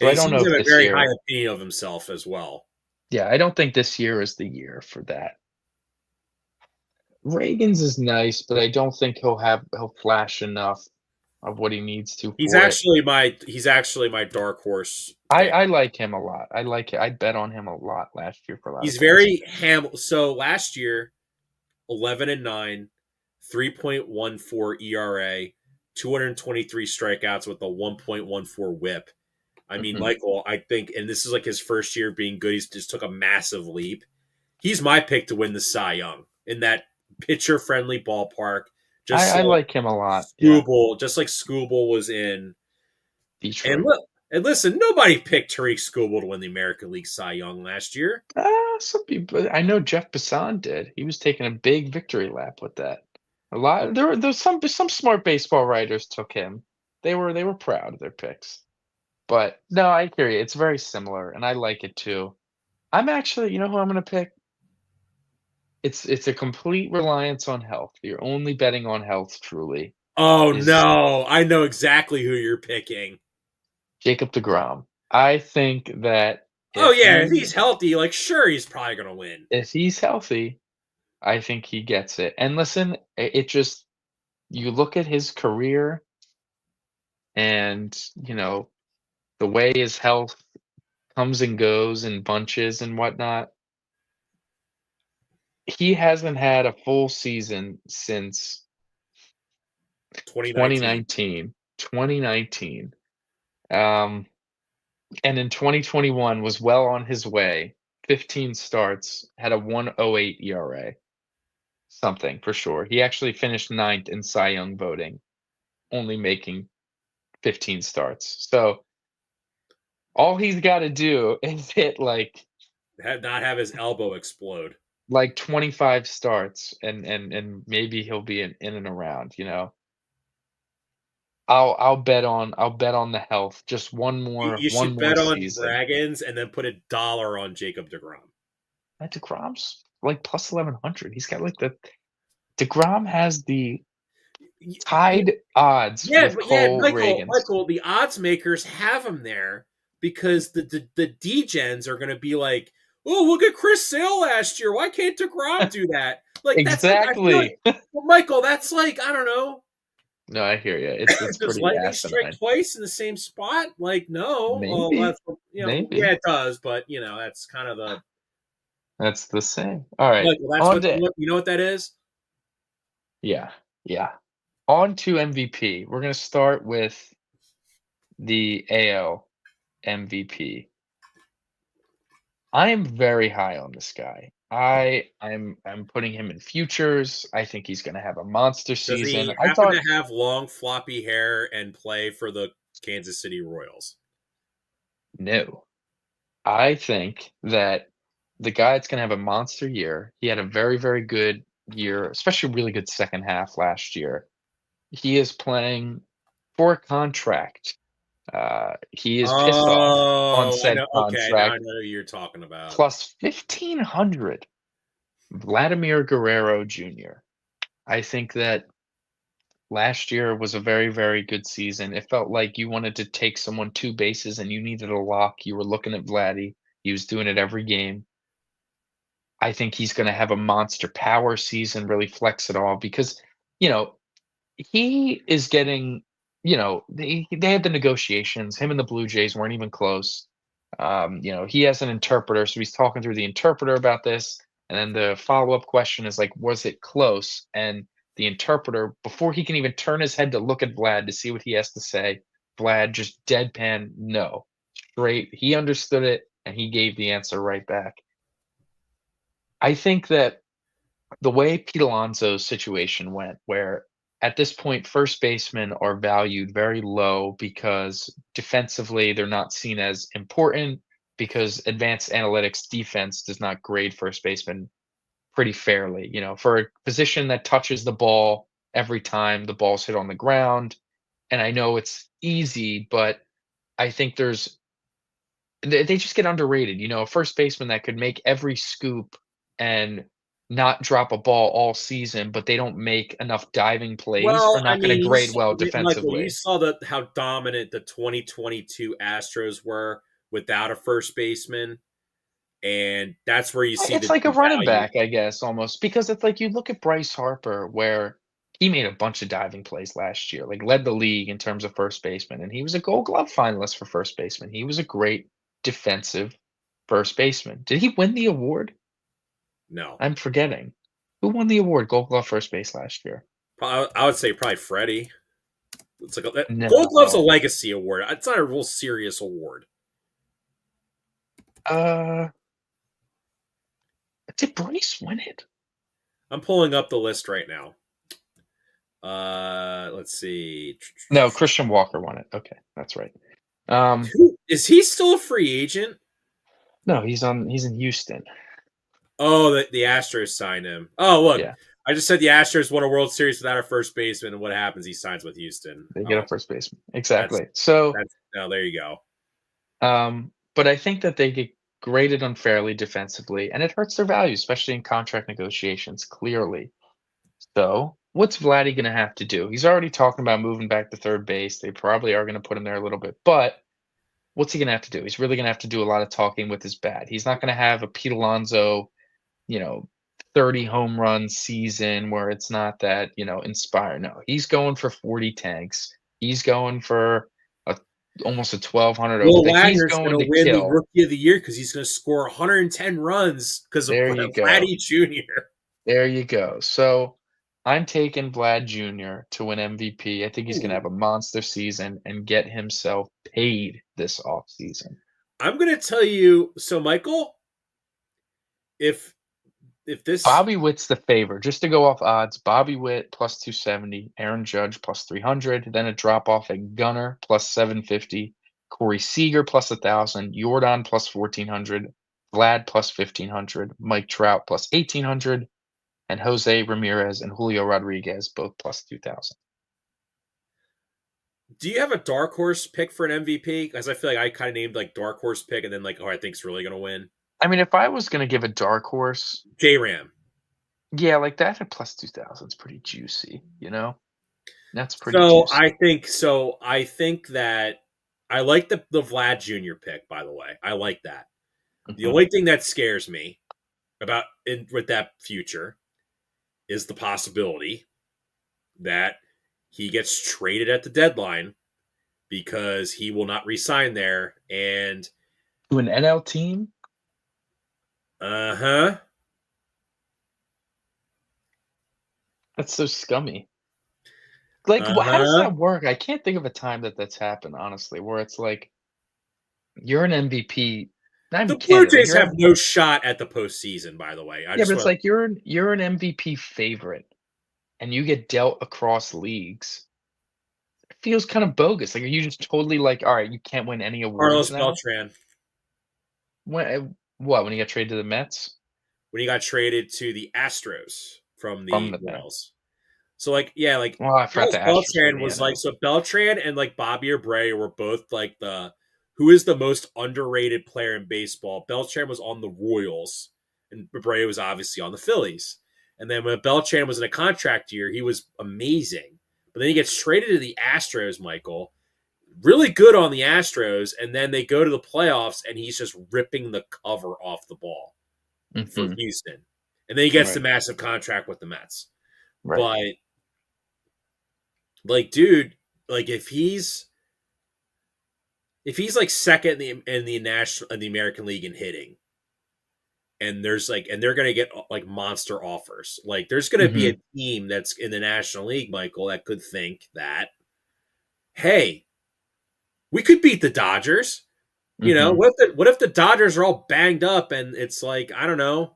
I he don't seems know to if have a this very high year. opinion of himself as well. Yeah, I don't think this year is the year for that. Reagan's is nice, but I don't think he'll flash enough of what he needs to for it. He's actually my dark horse pick. I like him a lot. I bet on him a lot last year for a lot of He's guys. very so last year 11-9, 3.14 ERA, 223 strikeouts with a 1.14 whip. I mean, Mhm. Michael, I think, and this is like his first year being good. He's just took a massive leap. He's my pick to win the Cy Young in that pitcher friendly ballpark. I like him a lot, yeah. Just like Scooble was in. And Detroit. look, and listen, nobody picked Tariq Scooble to win the American League Cy Young last year. Some people, I know Jeff Passan did. He was taking a big victory lap with that. A lot there's some smart baseball writers took him. They were proud of their picks. But no, I hear you. It's very similar, and I like it too. I'm actually, you know who I'm gonna pick? It's a complete reliance on health. You're only betting on health truly, Oh is no, I know exactly who you're picking. Jacob DeGrom. I think that Oh yeah, if he's healthy, like sure he's probably gonna win. if he's healthy, I think he gets it. And listen, it just, you look at his career and, the way his health comes and goes in bunches and whatnot. He hasn't had a full season since 2019. 2019. 2019. Um, and in 2021 was well on his way. 15 starts, had a 1.08 ERA. Something for sure. He actually finished ninth in Cy Young voting, only making 15 starts. So all he's got to do is hit Not have his elbow explode. 25 starts, and maybe he'll be in and around. I'll bet on the health. Just You one should more bet on season. Dragons and then put $1 on Jacob DeGrom. That DeGrom's like plus 1100. He's got like the DeGrom has the tied odds Yeah, with but yeah, Cole Reagans. Michael, the odds makers have him there because the degens are going to be like, oh, look at Chris Sale last year. Why can't Degrom do that? Like that's like I feel like, Exactly. well, Michael, that's like I don't know. No, I hear you. It's Does pretty lightning strike asinine. twice in the same spot? Like no. Oh, Maybe. that's yeah, Maybe. it does, but that's kind of the That's the same. All right. Michael. That's On what to you know what that is. Yeah. Yeah. On to MVP. We're gonna start with the AL MVP. I am very high on this guy. I'm putting him in futures. I think he's gonna have a monster Does season. he I happen thought to have long floppy hair and play for the Kansas City Royals? no. I think that the guy that's gonna have a monster year, he had a very, very good year, especially really good second half last year. He is playing for a contract. He is pissed off on Oh, I said know. Okay, now I contract, know who you're talking about. plus 1,500. Vladimir Guerrero Jr. I think that last year was a very, very good season. It felt like you wanted to take someone 2 bases and you needed a lock. You were looking at Vladdy. He was doing it every game. I think he's gonna have a monster power season, really flex it all because, you know, he is getting, they had the negotiations. Him and the Blue Jays weren't even close. He has an interpreter, so he's talking through the interpreter about this. And then the follow-up question is like, was it close? And the interpreter, before he can even turn his head to look at Vlad to see what he has to say, Vlad just deadpan no. Straight. He understood it and he gave the answer right back. I think that the way Pete Alonso's situation went, where at this point first basemen are valued very low because defensively they're not seen as important because advanced analytics defense does not grade first baseman pretty fairly. For a position that touches the ball every time the ball's hit on the ground, and I know it's easy, but I think they just get underrated. A first baseman that could make every scoop and not drop a ball all season, but they don't make enough diving plays Well, are I not going mean, to grade well Michael, you defensively. saw how dominant the 2022 Astros were without a first baseman, and that's where you see It's the like a running value. back, I guess, almost because it's like you look at Bryce Harper, where he made a bunch of diving plays last year, like led the league in terms of first baseman, and he was a Gold Glove finalist for first baseman. He was a great defensive first baseman. Did he win the award? No, I'm forgetting. Who won the award, Gold Glove first base last year? I would say probably Freddie. It's like Gold Glove's a No. legacy award. It's not a real serious award. Uh, did Bryce win it? I'm pulling up the list right now. Let's see. No, Christian Walker won it. Okay, that's right. Um, Who is he still a free agent? no, he's in Houston. Oh, the Astros signed him. Oh, look, Yeah, I just said the Astros won a World Series without a first baseman, and what happens? He signs with Houston. they get Oh, a first baseman. that's Exactly. So, that's oh, there you go. but I think that they get graded unfairly defensively, and it hurts their value, especially in contract negotiations, clearly. So, what's Vladdy going to have to do? He's already talking about moving back to third base. They probably are going to put him there a little bit, but what's he going to have to do? He's really going to have to do a lot of talking with his bat. He's not going to have a Pete Alonso, you know, 30 home run season where it's not that, inspire. No, he's going for 40 tanks. He's going for a almost a 1,200 Will OBP. He's Wagner's going going to to win the kill. Rookie of the Year because he's going to score 110 runs because of There you go. Vladdy Jr. There you go. So I'm taking Vlad Jr. to win MVP. I think he's going to Ooh. have a monster season and get himself paid this offseason. I'm going to tell you. So, Michael, if this Bobby Witt's the favorite. Just to go off odds, Bobby Witt plus 270, Aaron Judge plus 300, then a drop off at Gunner plus 750, Corey Seager plus 1,000, Jordan plus 1,400, Vlad plus 1,500, Mike Trout plus 1,800, and Jose Ramirez and Julio Rodriguez both plus 2,000. do you have a dark horse pick for an MVP? Because I feel like I kind of named like dark horse pick and then like, oh, I think it's really going to win. I mean, if I was going to give a dark horse, J Ram. yeah, like that at plus 2,000 is pretty juicy. That's pretty So juicy. I think that I like the Vlad Jr. pick. By the way, I like that. The Mhm. only thing that scares me with that future is the possibility that he gets traded at the deadline because he will not resign there. And To an NL team, uh-huh. that's so scummy. Like, how does Uh-huh. that work? I can't think of a time that that's happened, honestly, where it's like you're an MVP, not even The Blue candidate, like Jays you're have M no shot at the postseason, by the way. I yeah, just but it's want like you're an MVP favorite and you get dealt across leagues. It feels kind of bogus. Like, are you just totally like, all right, you can't win any awards Carlos now? Beltran What, when he got traded to the Mets when he got traded to the Astros from from the the Mets? Royals. So like yeah, like Well, I forgot Carlos the Astros were in Beltran the was like NL. so Beltran and like Bobby Abreu were both like the who is the most underrated player in baseball. Beltran was on the Royals and Abreu was obviously on the Phillies. And then when Beltran was in a contract year, he was amazing. But then he gets traded to the Astros, Michael. Really good on the Astros, and then they go to the playoffs and he's just ripping the cover off the ball for Mhm. Houston. And then he gets the Right, massive contract with the Mets. right. But like, dude, like if he's like second in the national in the American League in hitting, and there's like and they're gonna get like monster offers. Like there's gonna be Mhm, a team that's in the National League, Michael, that could think that, hey, we could beat the Dodgers. mhm, What if the Dodgers are all banged up and it's like, I don't know,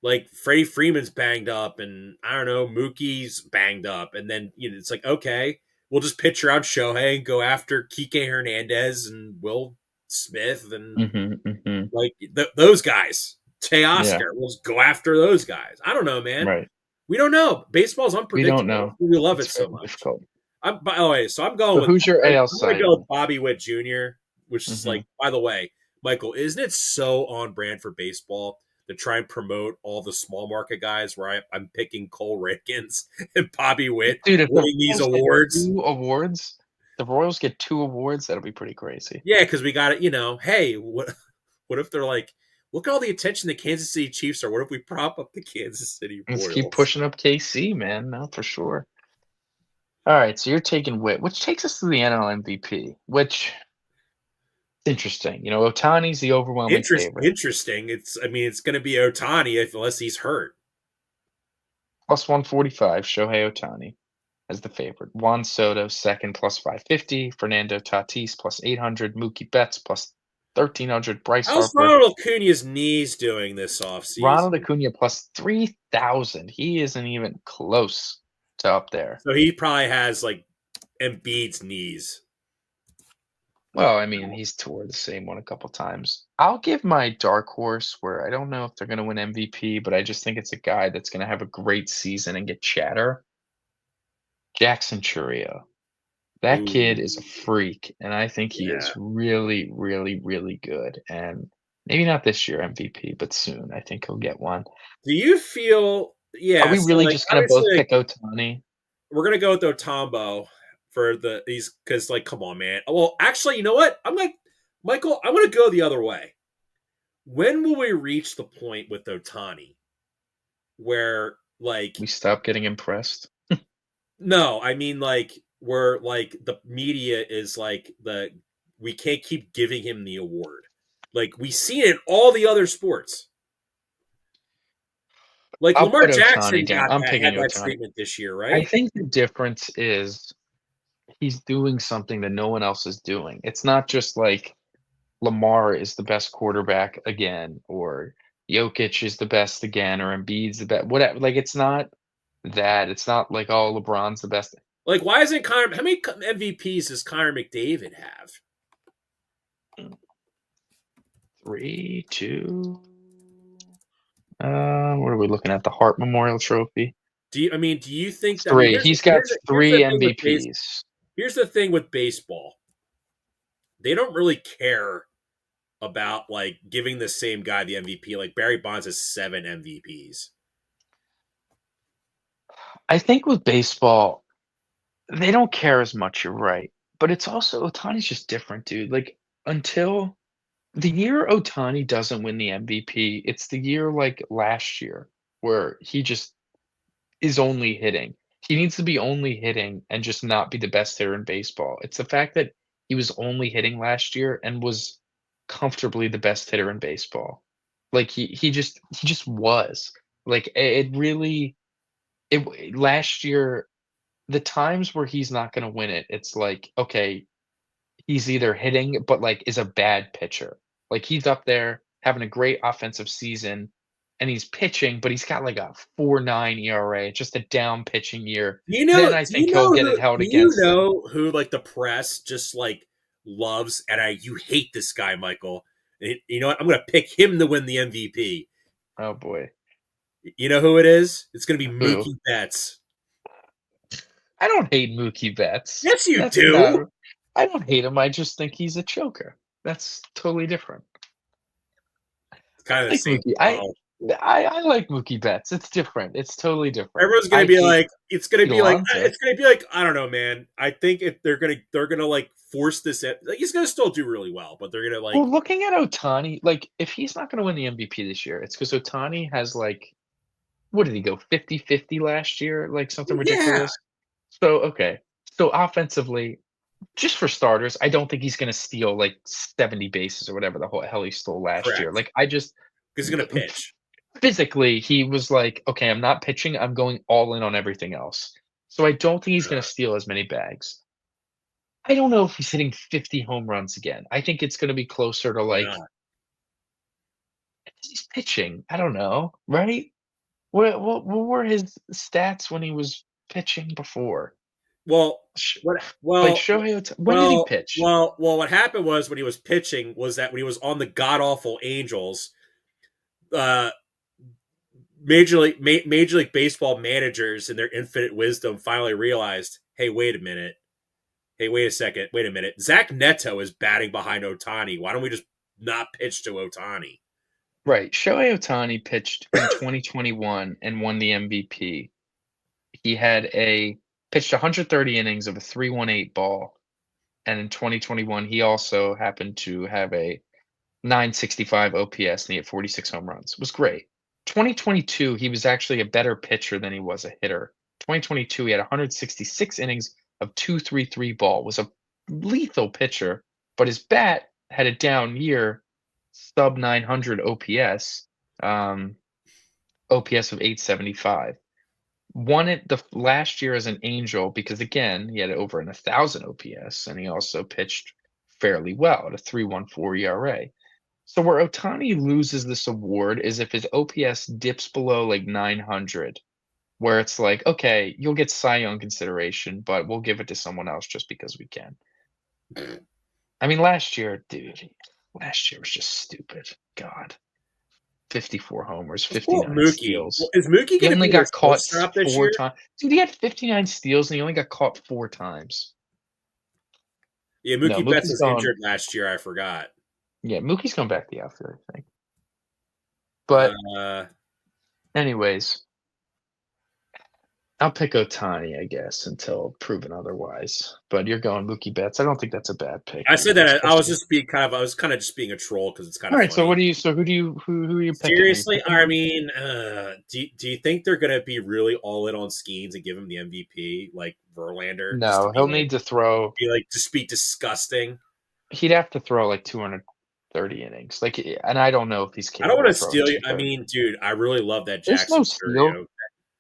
like Freddie Freeman's banged up and I don't know, Mookie's banged up, and then it's like, okay, we'll just pitch around Shohei and go after Kike Hernandez and Will Smith and mhm, mhm. like those guys, Yeah, Teoscar. We'll just go after those guys. I don't know, man. right. We don't know. Baseball's We don't unpredictable. know. We love it It's so very much. difficult. By the way, so I'm going So with who's your AL I'm going to go with Cy Young? Bobby Witt Jr., which is like, Mhm. by the way, Michael, isn't it so on brand for baseball to try and promote all the small market guys where I'm picking Cole Rickens and Bobby Witt Dude, if the winning these Royals get awards? 2 awards the Royals get 2 awards, that'll be pretty crazy. Yeah, because we got it. Hey, what if they're like, look at all the attention the Kansas City Chiefs are. What if we prop up the Kansas City Let's keep Royals? pushing up KC, man, no, for sure. Alright, so you're taking Witt, which takes us to the NL MVP, which interesting. Ohtani's the overwhelming favorite, Interesting. It's going to be Otani unless he's hurt. plus 145, Shohei Ohtani as the favorite. Juan Soto, second, plus 550. Fernando Tatis, plus 800. Mookie Betts, plus 1,300. Bryce How's Harper. Ronald Acuna's knees doing this Ronald offseason? Acuna, plus 3,000. He isn't even close to up there. So he probably has like Embiid's knees. Well, I mean, he's toured the same one a couple times. I'll give my dark horse where I don't know if they're going to win MVP, but I just think it's a guy that's going to have a great season and get chatter. Jackson Churio. That kid is a Ooh, freak, and I think he yeah. is really, really, really good. And maybe not this year MVP, but soon. I think he'll get one. Do you feel? Are Yeah. we So really like, just gonna obviously, both like, pick Otani? we're gonna go with Otombo for these because, like, come on, man. Well, actually, you know what? I'm like, Michael. I want to go the other way. When will we reach the point with Otani where, like, We stop getting impressed. no, I mean, like, where like the media is like we can't keep giving him the award. Like we see it in all the other sports. Like I'll Lamar put Otani Jackson down. I'm had picking that Otani. treatment this year, I right? think the difference is he's doing something that no one else is doing. It's not just like Lamar is the best quarterback again, or Jokic is the best again, or Embiid's the best. Whatever. Like it's not that. It's not like oh LeBron's the best. Like, why isn't Connor? How many MVPs does Connor McDavid have? 3, 2. What are we looking at? The Hart Memorial Trophy. Do you think that? I mean, 3. He's got here's the 3 thing with MVPs. here's the thing with baseball. They don't really care about like giving the same guy the MVP. Like Barry Bonds has 7 MVPs. I think with baseball, they don't care as much. You're right, but it's also Otani's just different, dude. Like until the year Otani doesn't win the MVP, it's the year like last year where he just is only hitting. He needs to be only hitting and just not be the best hitter in baseball. It's the fact that he was only hitting last year and was comfortably the best hitter in baseball. Like he just was. Like it really last year the times where he's not going to win it, it's like okay, he's either hitting, but, like, is a bad pitcher. Like, he's up there having a great offensive season, and he's pitching, but he's got, like, a 4.9 ERA, just a down pitching year. Then I think he'll get it held Do you against him. know who like the press just like loves? And you hate this guy, Michael. You know what? I'm going to pick him to win the MVP. Oh, boy. You know who it is? It's going to be Who? Mookie Betts. I don't hate Mookie Betts. Yes, you That's not do. I don't hate him, I just think he's a choker. That's totally different. It's kind of the Like same. Mookie. Oh, I like Mookie Betts. It's different. It's totally different. everyone's going I to be hate like, Pete Alonso. it's going to be like, I don't know, man. I think if they're going to like force this, like, he's going to still do really well, but they're going to like, Well, looking at Ohtani, like, if he's not gonna win the MVP this year, it's because Ohtani has, like, what did he go, 50-50 last year? Like, something yeah, ridiculous? So, okay. So, offensively, just for starters, I don't think he's gonna steal, like, 70 bases or whatever the whole hell he stole last year. correct. Like, I just Because he's going to pitch. physically, he was like, "Okay, I'm not pitching, I'm going all in on everything else." So, I don't think he's gonna steal as many bags. I don't know if he's hitting 50 home runs again. I think it's gonna be closer to, Why like, not? he's pitching. I don't know, right? What were his stats when he was pitching before? Well, Sh what? like, Well, Shohei Ota when did he pitch? What happened was when he was pitching was that when he was on the god awful Angels, uh, Major League Baseball managers in their infinite wisdom finally realized, hey, wait a minute, hey, wait a second, wait a minute, Zach Neto is batting behind Ohtani. Why don't we just not pitch to Ohtani? Right, Shohei Ohtani pitched in 2021 and won the MVP. He had a pitched 130 innings of a 3.18 ball, and in 2021, he also happened to have a 965 OPS, and he had 46 home runs. It was great. 2022, he was actually a better pitcher than he was a hitter. 2022, he had 166 innings of 2.33 ball, was a lethal pitcher, but his bat had a down year, sub 900 OPS, OPS of 875. Won it the last year as an Angel because again he had over 1,000 OPS and he also pitched fairly well at a 3.14 ERA. So where Ohtani loses this award is if his OPS dips below like 900, where it's like, okay, you'll get Cy Young consideration, but we'll give it to someone else just because we can. I mean, last year, dude, last year was just stupid. God, 54 homers, Well, 59 Mookie. steals. Well, is Mookie He going to only be their got caught shortstop this 4 year? times. Dude, he had 59 steals and he only got caught 4 times. Yeah, No, Mookie Betts Mookie's was gone. injured last year. I forgot. Yeah, Mookie's going back to the outfield, I think. But Uh, anyways, I'll pick Ohtani, I guess, until proven otherwise. But you're going Mookie Betts. I don't think that's a bad pick I said either, that I was especially. just being kind of, I was kind of just being a troll because it's kind All of right, so funny. who are you picking? Are you Seriously, picking I him? mean, do you think they're gonna be really all in on Skeens and give him the MVP like Verlander just to No, he'll need to throw. just be disgusting? He'd have to throw like 230 innings. Like, and I don't know if he's I don't capable want of to throwing steal you. I 230. mean, dude, I really love that There's Jackson no steal. Churio.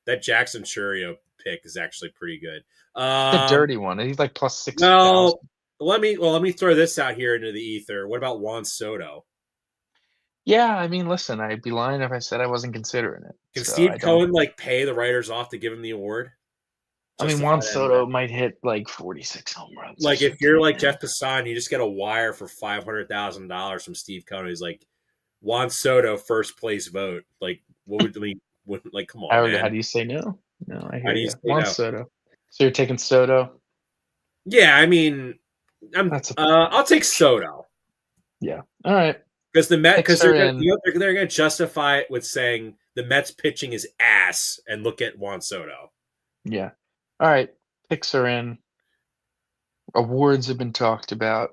That Jackson Churio pick is actually pretty good. The dirty one. He's like plus Well, 6,000. let me throw this out here into the ether. What about Juan Soto? Yeah, I mean, listen, I'd be lying if I said I wasn't considering it. Can So Steve I don't. Cohen like pay the writers off to give him the award? I mean, Justify Juan that in that. Soto might hit like 46 home runs or Like if you're something. like Yeah. Jeff Passan, you just get a wire for $500,000 from Steve Cohen. He's like Juan Soto first place vote. Like what would I mean? Like come on, How man. do you say no? No, I How hear do you you. say Juan no? Soto. So you're taking Soto? Yeah, I mean, That's a I'll take Soto yeah. All right. because the Met because Picks are in. they're gonna justify it with saying the Mets pitching is ass and look at Juan Soto. Yeah. All right. Picks are in. Awards have been talked about.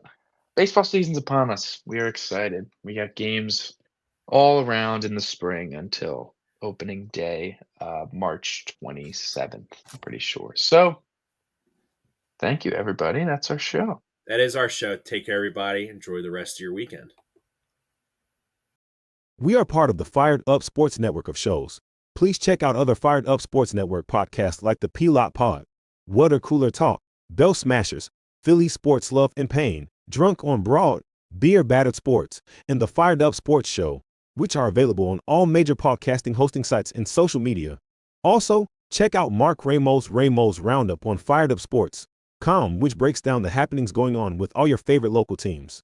Baseball season's upon us. We are excited. We got games all around in the spring until opening day, March 27th, I'm pretty sure. So, thank you, everybody. That's our show. That is our show. Take care, everybody. Enjoy the rest of your weekend. We are part of the Fired Up Sports Network of shows. Please check out other Fired Up Sports Network podcasts like the P-Lot Pod, Water Cooler Talk, Bell Smashers, Philly Sports Love and Pain, Drunk on Broad, Beer Battered Sports, and the Fired Up Sports Show, which are available on all major podcasting hosting sites and social media. Also, check out Mark Ramos' Roundup on firedupsports.com, which breaks down the happenings going on with all your favorite local teams.